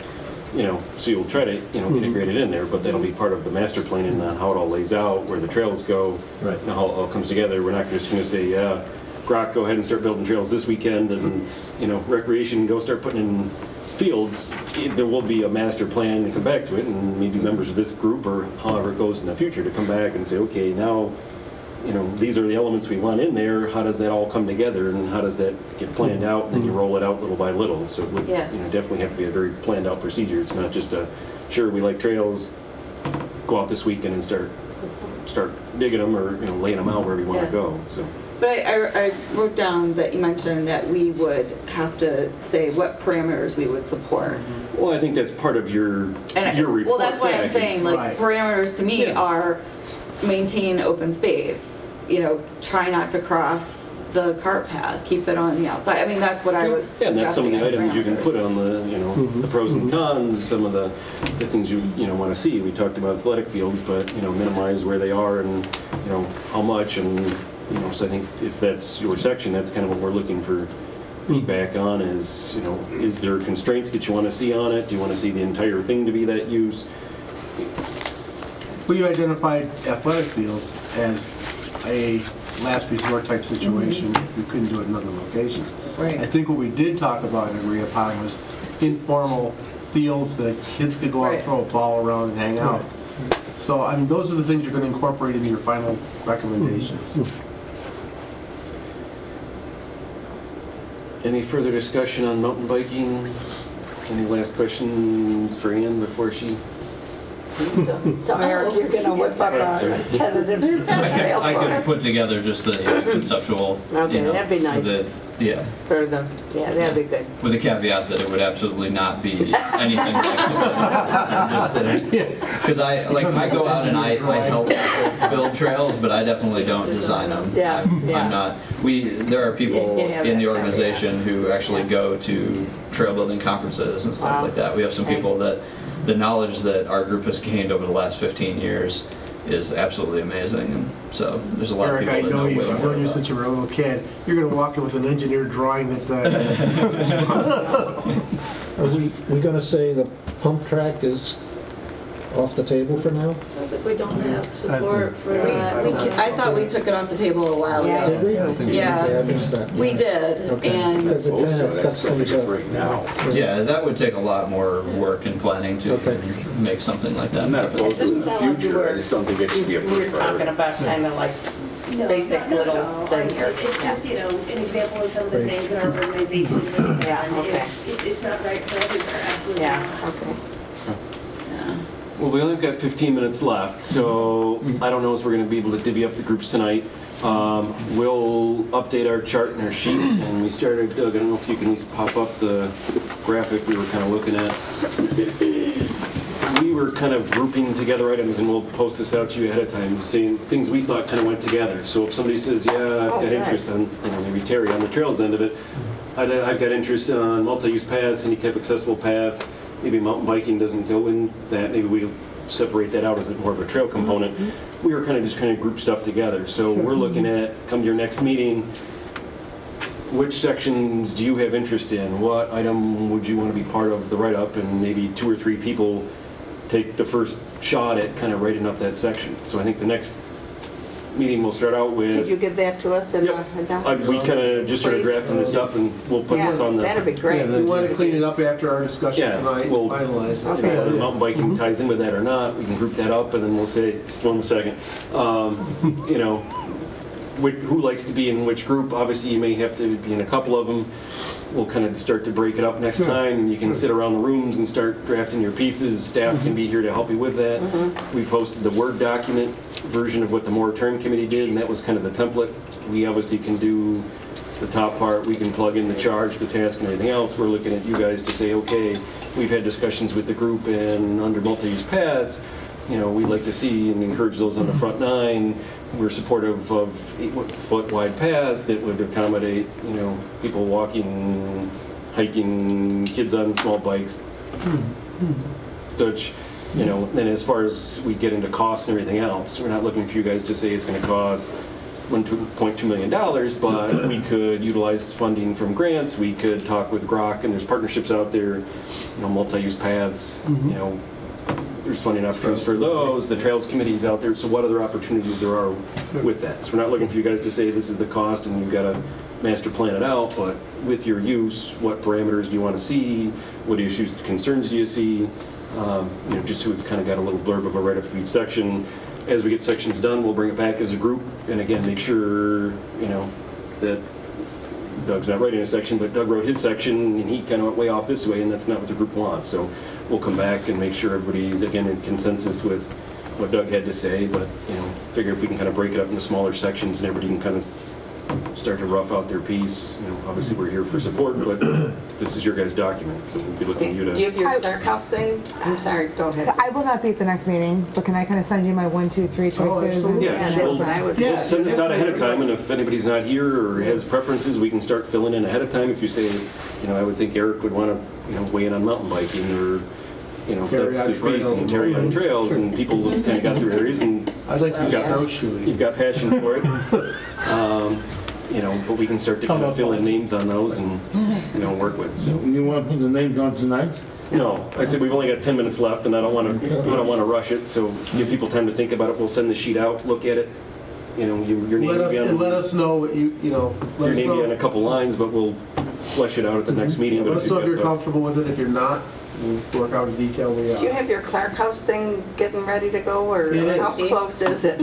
so you'll try to, integrate it in there, but that'll be part of the master planning on how it all lays out, where the trails go, Right. how it all comes together. We're not just going to say, yeah, Grok, go ahead and start building trails this weekend, and, recreation, go start putting in fields. There will be a master plan to come back to it, and maybe members of this group, or however it goes in the future, to come back and say, okay, now, these are the elements we want in there. How does that all come together, and how does that get planned out? And then you roll it out little by little. So it would, Yeah. definitely have to be a very planned out procedure. It's not just a, sure, we like trails, go out this weekend and start digging them, or laying them out wherever you want to Yeah. go. So. But I wrote down that you mentioned that we would have to say what parameters we would support. Well, I think that's part of your report. Well, that's why I'm back saying, is- like, Right. parameters to me Yeah. are maintain open space, try not to cross the cart path, keep it on the outside. I mean, that's what I was Yeah, and that's some of the suggesting as items you can parameters. put on the, the pros and cons, some of the things you want to see. We talked about athletic fields, but, minimize where they are and, how much, and, so I think if that's your section, that's kind of what we're looking for feedback on is, is there constraints that you want to see on it? Do you want to see the entire thing to be that use? We identified athletic fields as a last resort type situation if we couldn't do it in other locations. Right. I think what we did talk about and agree upon was informal fields that kids could go out and Right. throw a ball around and hang out. So, I mean, those are the things you're going to incorporate into your final recommendations. Any further discussion on mountain biking? Any last questions for Ann before she? So Eric, you're gonna whip up a tentative trail I for could us? put together just a conceptual. Okay, that'd be nice. Yeah. For the, yeah, that'd be good. With the caveat that it would absolutely not be anything like because I go out and I help build trails, but I definitely don't design them. Yeah, yeah. I'm not. There are people You have in the that organization who actually go to trail building conferences and stuff Wow. like that. We have some people that the knowledge that our group has gained over the last 15 years is absolutely amazing, and so there's a lot Eric, of I people that know know you. way I've more known you about since you were a little kid. You're going to walk in with an engineered drawing that. Are we going to say the pump track is off the table for now? Sounds like we don't have support for that. I thought we took it off the table a while Yeah. ago. Did we? Yeah. I missed that. We did, Okay. and Because it kind of cuts things up. right now. Yeah, that would take a lot more work and planning to Okay. make something like that. I'm not happen. opposed to it in the future, I just don't think it should be a We were first talking priority. about kind of like No, basic no, little no. thing here. It's just, an example of some of the Right. things in our organization. Yeah, and okay. It's not right for everywhere, absolutely Yeah, not. okay. Well, we only got 15 minutes left, so I don't know if we're going to be able to divvy up the groups tonight. We'll update our chart and our sheet, and we started, Doug, I don't know if you can at least pop up the graphic we were kind of looking at. we were kind of grouping together items, and we'll post this out to you ahead of time, saying things we thought kind of went together. So if somebody says, yeah, I've got interest on, maybe Terry on the trails end of it, I've got interest on multi-use paths, handicap accessible paths, maybe mountain biking doesn't go in that, maybe we'll separate that out as more of a trail component. We were kind of group stuff together. So we're looking at, come to your next meeting, which sections do you have interest in? What item would you want to be part of the write-up? And maybe 2 or 3 people take the first shot at kind of writing up that section. So I think the next meeting we'll start out with. Could you give that to us? Yep. We kind of just started drafting this up, and we'll put this on the. That'd be great. We want to clean it up after our discussion tonight, we'll finalize it. You know, whether mountain biking ties in with that or not, we can group that up, and then we'll say, just one second, you know, who likes to be in which group. Obviously, you may have to be in a couple of them. We'll kind of start to break it up next time. You can sit around the rooms and start drafting your pieces. Staff can be here to help you with that. We posted the Word document version of what the moratorium committee did, and that was kind of the template. We obviously can do the top part. We can plug in the charge, the task, and everything else. We're looking at you guys to say, okay, we've had discussions with the group, and under multi-use paths, you know, we'd like to see and encourage those on the front 9. We're supportive of 8-foot wide paths that would accommodate, you know, people walking, hiking, kids on small bikes, such, you know. Then as far as we get into costs and everything else, we're not looking for you guys to say it's going to cost $1.2 million, but we could utilize funding from grants. We could talk with Grok, and there's partnerships out there, you know, multi-use paths, you know. There's funding opportunities for those, the Trails Committee's out there, so what other opportunities there are with that. So we're not looking for you guys to say this is the cost and you've got to master plan it out, but with your use, what parameters do you want to see? What issues, concerns do you see? You know, just so we've kind of got a little blurb of a write-up of each section. As we get sections done, we'll bring it back as a group, and again, make sure, you know, that Doug's not writing a section, but Doug wrote his section, and he kind of went way off this way, and that's not what the group wants. So we'll come back and make sure everybody's, again, in consensus with what Doug had to say, but, you know, figure if we can kind of break it up into smaller sections and everybody can kind of start to rough out their piece. You know, obviously we're here for support, but this is your guys' document, so we'll be looking at you to. Do you have your clerk house thing? I'm sorry, go ahead. So I will not be at the next meeting, so can I kind of send you my 1, 2, 3 choices? Yeah, we'll send this out ahead of time, and if anybody's not here or has preferences, we can start filling in ahead of time. If you say, you know, I would think Eric would want to, you know, weigh in on mountain biking, or, you know, if that's his piece, and Terry on trails, and people have kind of got through areas, and I'd like to you've do got, snowshoeing. you've got passion for it. You know, but we can start to kind of fill in names on those and, you know, work with. So. You want to put the names on tonight? No, I said we've only got 10 minutes left, and I don't want to rush it. So give people time to think about it. We'll send the sheet out, look at it. You know, your name will be on. Let us know what you know. Your name will be on a couple lines, but we'll flesh it out at the next meeting. Let us know if you're comfortable with it. If you're not, we'll work out in detail. Do you have your Clark House thing getting ready to go, or how close is it?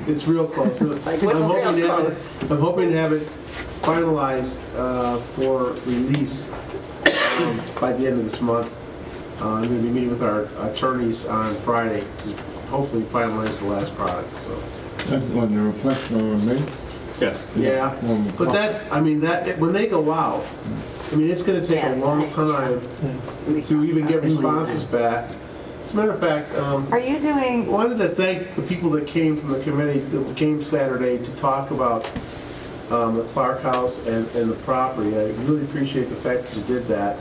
It's real close. Like, what's real close? I'm hoping to have it finalized for release by the end of this month. I'm going to be meeting with our attorneys on Friday to hopefully finalize the last product. So. That's what the reflection on me? Yes. Yeah, but that's, I mean, that when they go out, I mean, it's going to take a long time to even get responses back. As a matter of fact, are you doing? I wanted to thank the people that came from the committee that came Saturday to talk about the Clark House and the property. I really appreciate the fact that you did that.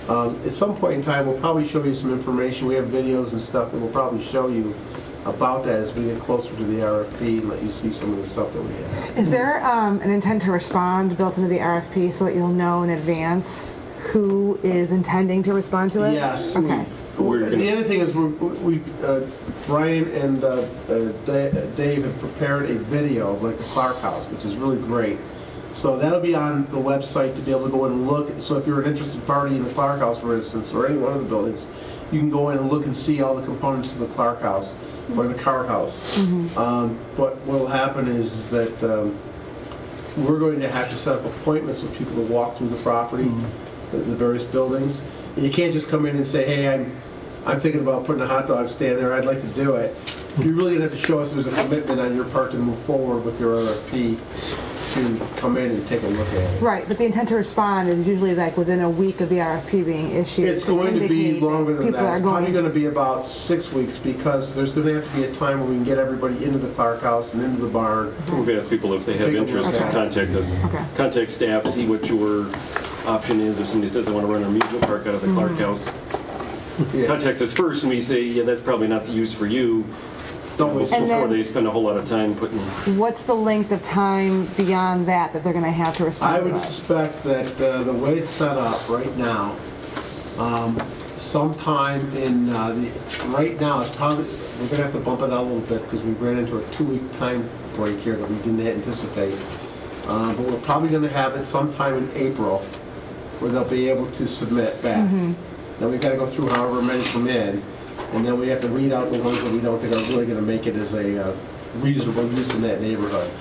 At some point in time, we'll probably show you some information. We have videos and stuff that we'll probably show you about that as we get closer to the RFP and let you see some of the stuff that we have. Is there an intent to respond built into the RFP so that you'll know in advance who is intending to respond to it? Yes. Okay. The other thing is Brian and Dave have prepared a video of like the Clark House, which is really great. So that'll be on the website to be able to go in and look. So if you're an interested party in the Clark House, for instance, or any one of the buildings, you can go in and look and see all the components of the Clark House or the Car House. But what will happen is that we're going to have to set up appointments with people to walk through the property, the various buildings. And you can't just come in and say, hey, I'm thinking about putting a hot dog stand there, I'd like to do it. You're really going to have to show us there's a commitment on your part to move forward with your RFP. to come in and take a look at it. Right, but the intent to respond is usually like within a week of the RFP being issued. It's going to be indicate longer than people that. are It's probably going- going to be about 6 weeks because there's going to have to be a time when we can get everybody into the Clark House and into the barn. We've asked people if they have Take a look interest to at it. contact us. Okay. Contact staff, see what your option is. If somebody says they want to run an amusement park out of the Clark House, Yeah. contact us first and we say, yeah, that's probably not the use for you. Don't waste And Before then- they spend a whole lot of time putting, What's the length of time beyond that they're going to have to respond I to would us? suspect that the way it's set up right now, sometime in right now, it's probably, we're going to have to bump it out a little bit because we ran into a 2-week time break here that we didn't anticipate. But we're probably going to have it sometime in April where they'll be able to submit back. Then we've got to go through however many come in, and then we have to weed out the ones that we don't think are really going to make it as a reasonable use in that neighborhood.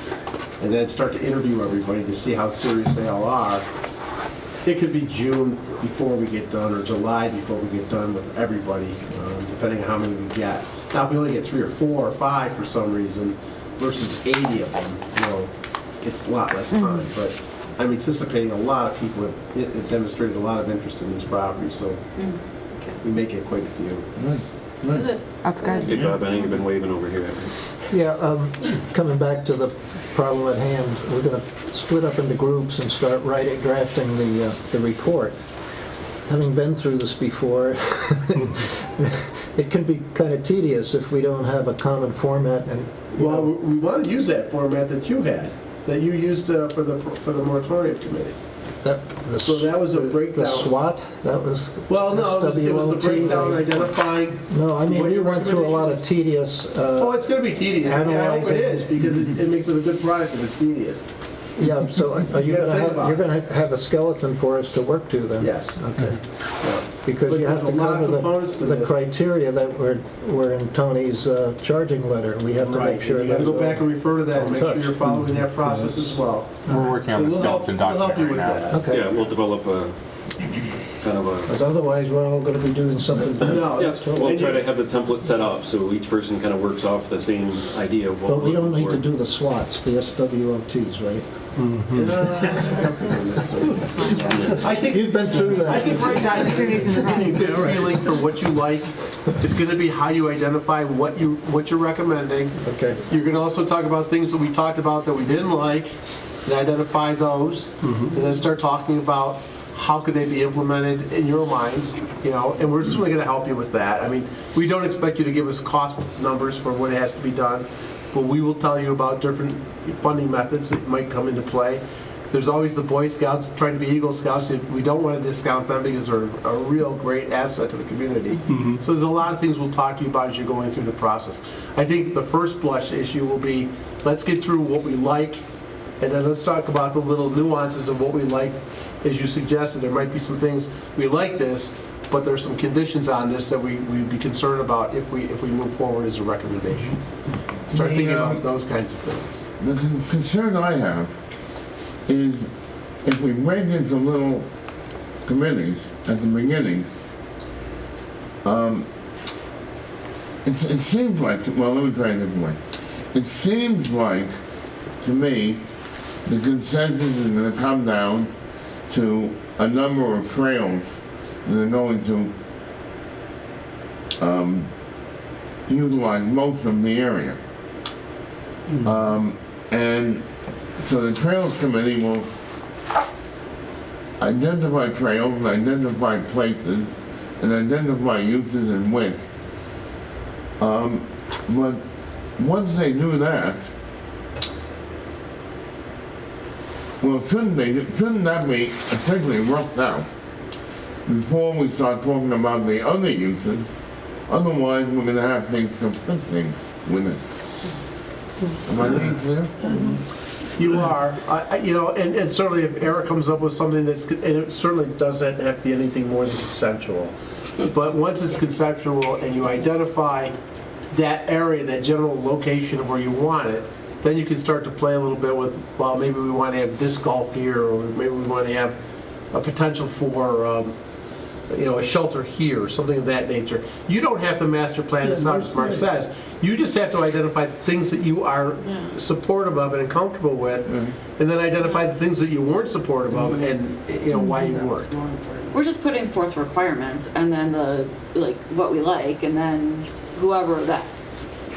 And then start to interview everybody to see how serious they all are. It could be June before we get done, or July before we get done with everybody, depending on how many we get. Now, if we only get 3 or 4 or 5 for some reason, versus 80 of them, you know, it's a lot less time. But I'm anticipating a lot of people have demonstrated a lot of interest in this property, so we may get quite a few. Good. That's good. hey Bob, I know you've been waving over here. Yeah, coming back to the problem at hand, we're going to split up into groups and start drafting the report. Having been through this before, it can be kind of tedious if we don't have a common format. And Well, we want to use that format that you had, that you used for the moratorium committee. So that was a breakdown. The SWOT, that was. Well, no, it was the SWOT, breakdown identifying. No, I mean, what we your went through a lot of tedious. Oh, it's going to be tedious. I mean, I hope it analyzing. is, because it makes it a good product if it's tedious. Yeah, so are you You gotta going to think have, about you're going to have a skeleton for us to work to then? Yes. Okay. Yeah. Because But you have there's to a lot of cover components to the this. criteria that were in Tony's charging letter. We have to Right, make sure you got to those go back are- and refer to that and make sure you're following that process as well. We're working on And the we'll help- skeleton we'll help you document right with now. that. Okay. Yeah, we'll develop a kind of a, Because otherwise, we're all going to be doing something. No, yes, we'll try to have the template set up so each person kind of works off the same idea of what But we we're don't need looking to for. do the SWOTs, the SWOTs, right? I think You've been through that. I think right now, you're getting a good feeling for what you like. It's going to be how you identify what you're recommending. Okay. You're going to also talk about things that we talked about that we didn't like, and identify those, and then start talking about how could they be implemented in your minds, you know, and we're certainly going to help you with that. I mean, we don't expect you to give us cost numbers for what has to be done, but we will tell you about different funding methods that might come into play. There's always the Boy Scouts trying to be Eagle Scouts. We don't want to discount them because they're a real great asset to the community. So there's a lot of things we'll talk to you about as you're going through the process. I think the first blush issue will be, let's get through what we like, and then let's talk about the little nuances of what we like. As you suggested, there might be some things, we like this, but there's some conditions on this that we'd be concerned about if we move forward as a recommendation. Start thinking about those kinds of things. The concern I have is if we break into little committees at the beginning, it seems like, well, let me try it this way. It seems like, to me, the consensus is going to come down to a number of trails that are going to utilize most of the area. And so the Trails Committee will identify trails, and identify places, and identify uses and width. But once they do that, well, shouldn't that be essentially roughed out before we start talking about the other uses? Otherwise, we're going to have things conflicting with it. Am I being clear? You are, you know, and certainly if Eric comes up with something that's, and it certainly doesn't have to be anything more than conceptual. But once it's conceptual and you identify that area, that general location of where you want it, then you can start to play a little bit with, well, maybe we want to have disc golf here, or maybe we want to have a potential for a shelter here, something of that nature. You don't have to master plan this out, as Mark says. You just have to identify the things that you are supportive of and comfortable with, and then identify the things that you weren't supportive of and why you weren't. We're just putting forth requirements and then what we like, and then whoever that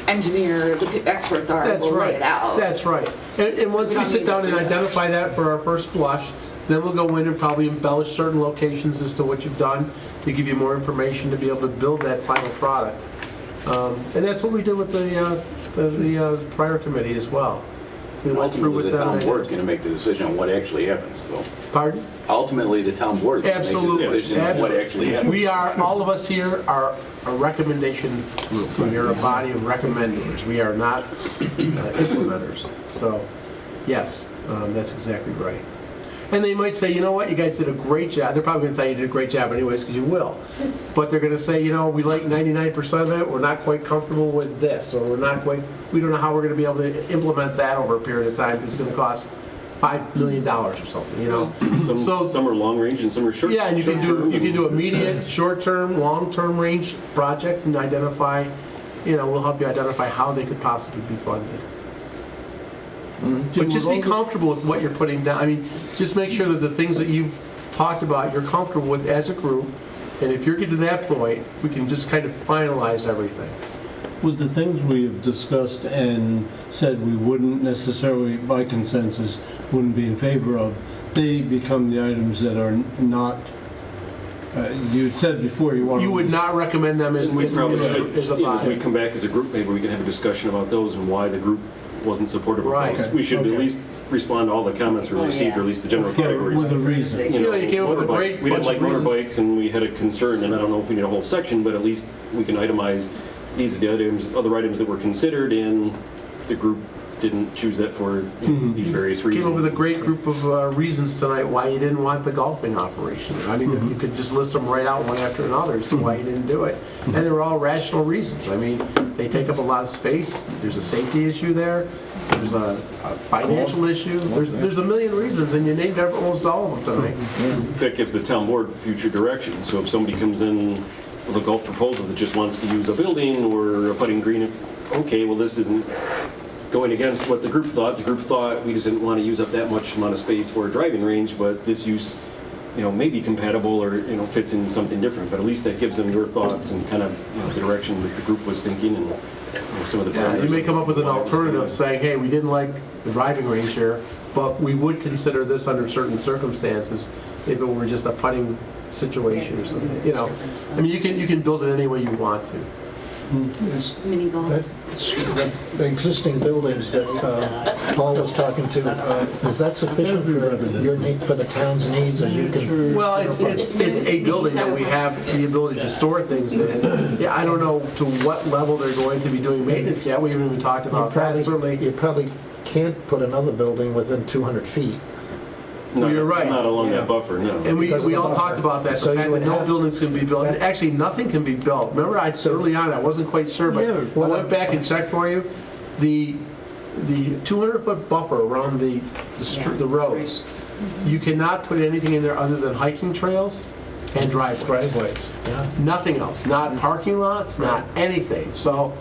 engineer, the experts are, That's will right. lay it out. That's right. And once we sit down and identify that for our first blush, then we'll go in and probably embellish certain locations as to what you've done to give you more information to be able to build that final product. And that's what we did with the prior committee as well. We went through with Ultimately, the them. town board's going to make the decision on what actually happens, so. Pardon? Ultimately, the town board is going to make the decision on what actually happens. We are, all of us here are a recommendation group. We are a body of recommenders. We are not implementers. So, yes, that's exactly right. And they might say, you know what, you guys did a great job. They're probably going to tell you you did a great job anyways, because you will. But they're going to say, we like 99% of it. We're not quite comfortable with this, or we don't know how we're going to be able to implement that over a period of time. It's going to cost $5 million or something, Some are long range and some are short. Yeah, and you can do immediate, short-term, long-term range projects and identify, we'll help you identify how they could possibly be funded. But just be comfortable with what you're putting down. I mean, just make sure that the things that you've talked about, you're comfortable with as a group. And if you get to that point, we can just kind of finalize everything. With the things we have discussed and said we wouldn't necessarily, by consensus, wouldn't be in favor of, they become the items that are not, you had said before you want to... You would not recommend them as a We probably should, as a as we body. come back as a group, maybe we can have a discussion about those and why the group wasn't supportive of Right. those. We should at least respond to all the comments we received, or at least the general categories. With a reason. You came up with a motorbikes. great We didn't bunch like of reasons. motorbikes and we had a concern, and I don't know if we need a whole section, but at least we can itemize, these are the other items that were considered, and the group didn't choose that for these various reasons. Came up with a great group of reasons tonight why you didn't want the golfing operation. I mean, you could just list them right out one after another as to why you didn't do it. And they were all rational reasons. I mean, they take up a lot of space. There's a safety issue there. There's a financial issue. There's a million reasons, and you named almost all of them tonight. That gives the town board future direction. So if somebody comes in with a golf proposal that just wants to use a building or a putting green, okay, well, this isn't going against what the group thought. The group thought we just didn't want to use up that much amount of space for a driving range, but this use, may be compatible or, fits in something different. But at least that gives them your thoughts and kind of the direction that the group was thinking and some of the parameters. You may come up with an alternative saying, hey, we didn't like the driving range here, but we would consider this under certain circumstances if it were just a putting situation or something. I mean, you can build it any way you want to. Mini golf. The existing buildings that Paul was talking to, is that sufficient for the town's needs? Or you can? Well, it's a building that we have the ability to store things in. Yeah, I don't know to what level they're going to be doing maintenance yet. We haven't even talked about that. Certainly, You probably can't put another building within 200 feet. No, you're right. Not along that buffer, no. And Because of we the all buffer. talked about that, So the fact you that would no have- buildings can be built. Actually, nothing can be built. Remember, early on, I wasn't quite sure, but I went back and checked for you. The 200-foot buffer around the roads, you cannot put anything in there other than hiking trails and driveways. Nothing else. Not parking lots, not anything. So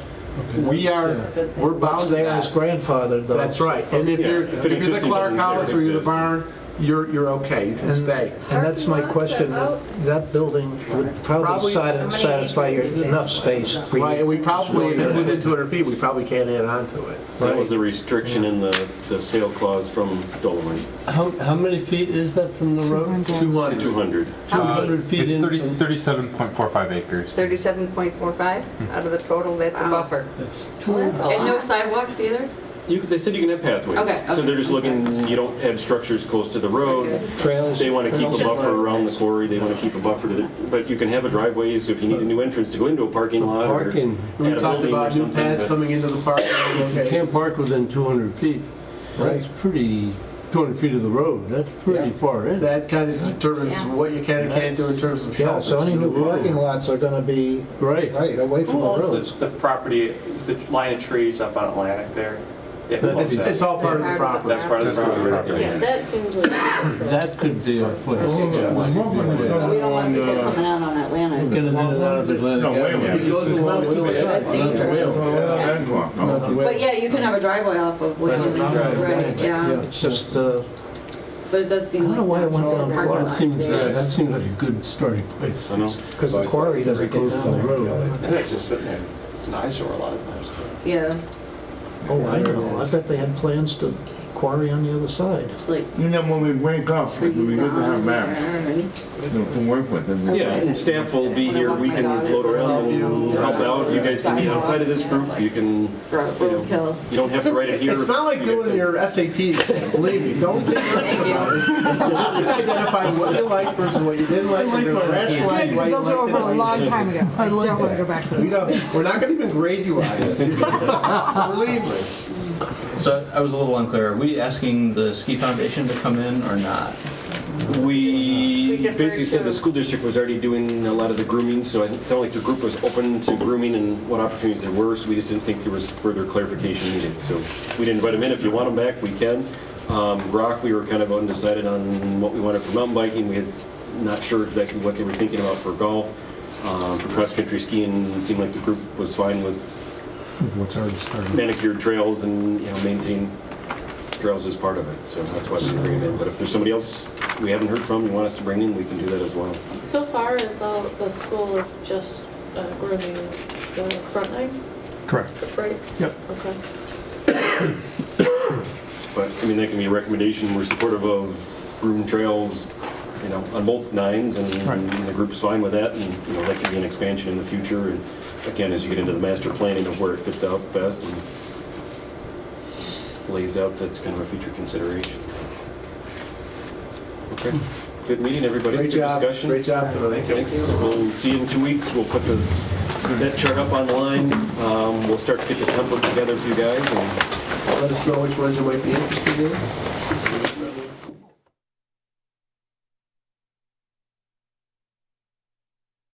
we're bound What's to there is that. grandfathered, though. That's right. And if you're if an the existing Clark building's there, House it or you're the exists. barn, you're okay. You can stay. And that's my question, that building would probably satisfy your enough space for you. Right, and we probably, if it's within 200 feet, we probably can't add on to it. That was the restriction in the sale clause from Dolomite. How many feet is that from the road? 200. 200. 200 feet It's in. 37.45 acres. 37.45 out of the total, that's a buffer. That's And no sidewalks either? They said you can have pathways. Okay, So okay. they're just looking, you don't have structures close to the road. Trails. They want to keep a trails. buffer around the quarry, they want to keep a buffer to the, but you can have a driveway, so if you need a new entrance to go into a parking lot or Parking. We add a talked building or about new something. paths but- coming into the park. You can't park within 200 feet. That's pretty, 200 feet of the road, that's pretty Yeah. far in. That kind of determines what you can and can't do in terms of Yeah, shelters. so any new parking lots are gonna be Right. right away from the Well, roads. it's the property, it's the line of trees up on Atlantic there. It's all part of the property. That's part of the property. Yeah, that seems like. That could be a place. We don't want people coming out on Atlantic. Get it in and out of Atlantic No, wait a Avenue. minute. It goes along to the That's dangerous. But yeah, you can have a driveway off of Whalen, right, yeah. It's just, But it does seem I don't know why it went down like Clark. That seems like a good starting place. I know. because the quarry doesn't go down there. And it's just sitting there. It's an eyesore a lot of times. Yeah, Oh, I know. I bet they had plans to quarry on the other side. it's like You know, when we break up, it would be trees good to have down maps there and. to work with. And Yeah, and staff will be here, we can float around and help out, you guys can be outside of this group, you can, Roadkill. you don't have to write it here. It's not like doing your SATs, believe me, don't get nervous about it. Just identify what you like versus what you didn't like. and then red flag, Good, why because you those were liked over it, a long time ago. I don't want to go back to We them. don't, we're not gonna even grade you on this. Believe me. So I was a little unclear. Are we asking the ski foundation to come in or not? We deferred basically said to- the school district was already doing a lot of the grooming, so it sounded like the group was open to grooming and what opportunities there were, so we just didn't think there was further clarification needed. So we didn't invite them in. If you want them back, we can. Rock, we were kind of undecided on what we wanted for mountain biking. We had not sure exactly what they were thinking about for golf. For cross-country skiing, it seemed like the group was fine with What's already started. manicured trails and, maintain trails as part of it, so that's why we didn't bring them in. But if there's somebody else we haven't heard from, you want us to bring in, we can do that as well. So far as all, the school is just grooming the front nine, Correct. right? Yep. Okay. But, that can be a recommendation, we're supportive of groomed trails, on both nines, and Right. the group's fine with that, and, that could be an expansion in the future, and again, as you get into the master planning of where it fits out best and lays out, that's kind of a future consideration. Okay, good meeting, everybody. Great Good job, discussion. great job tonight. Thanks. We'll see you in 2 weeks. We'll put that chart up online. We'll start to get the template together for you guys, and Let us know which ones you might be interested in.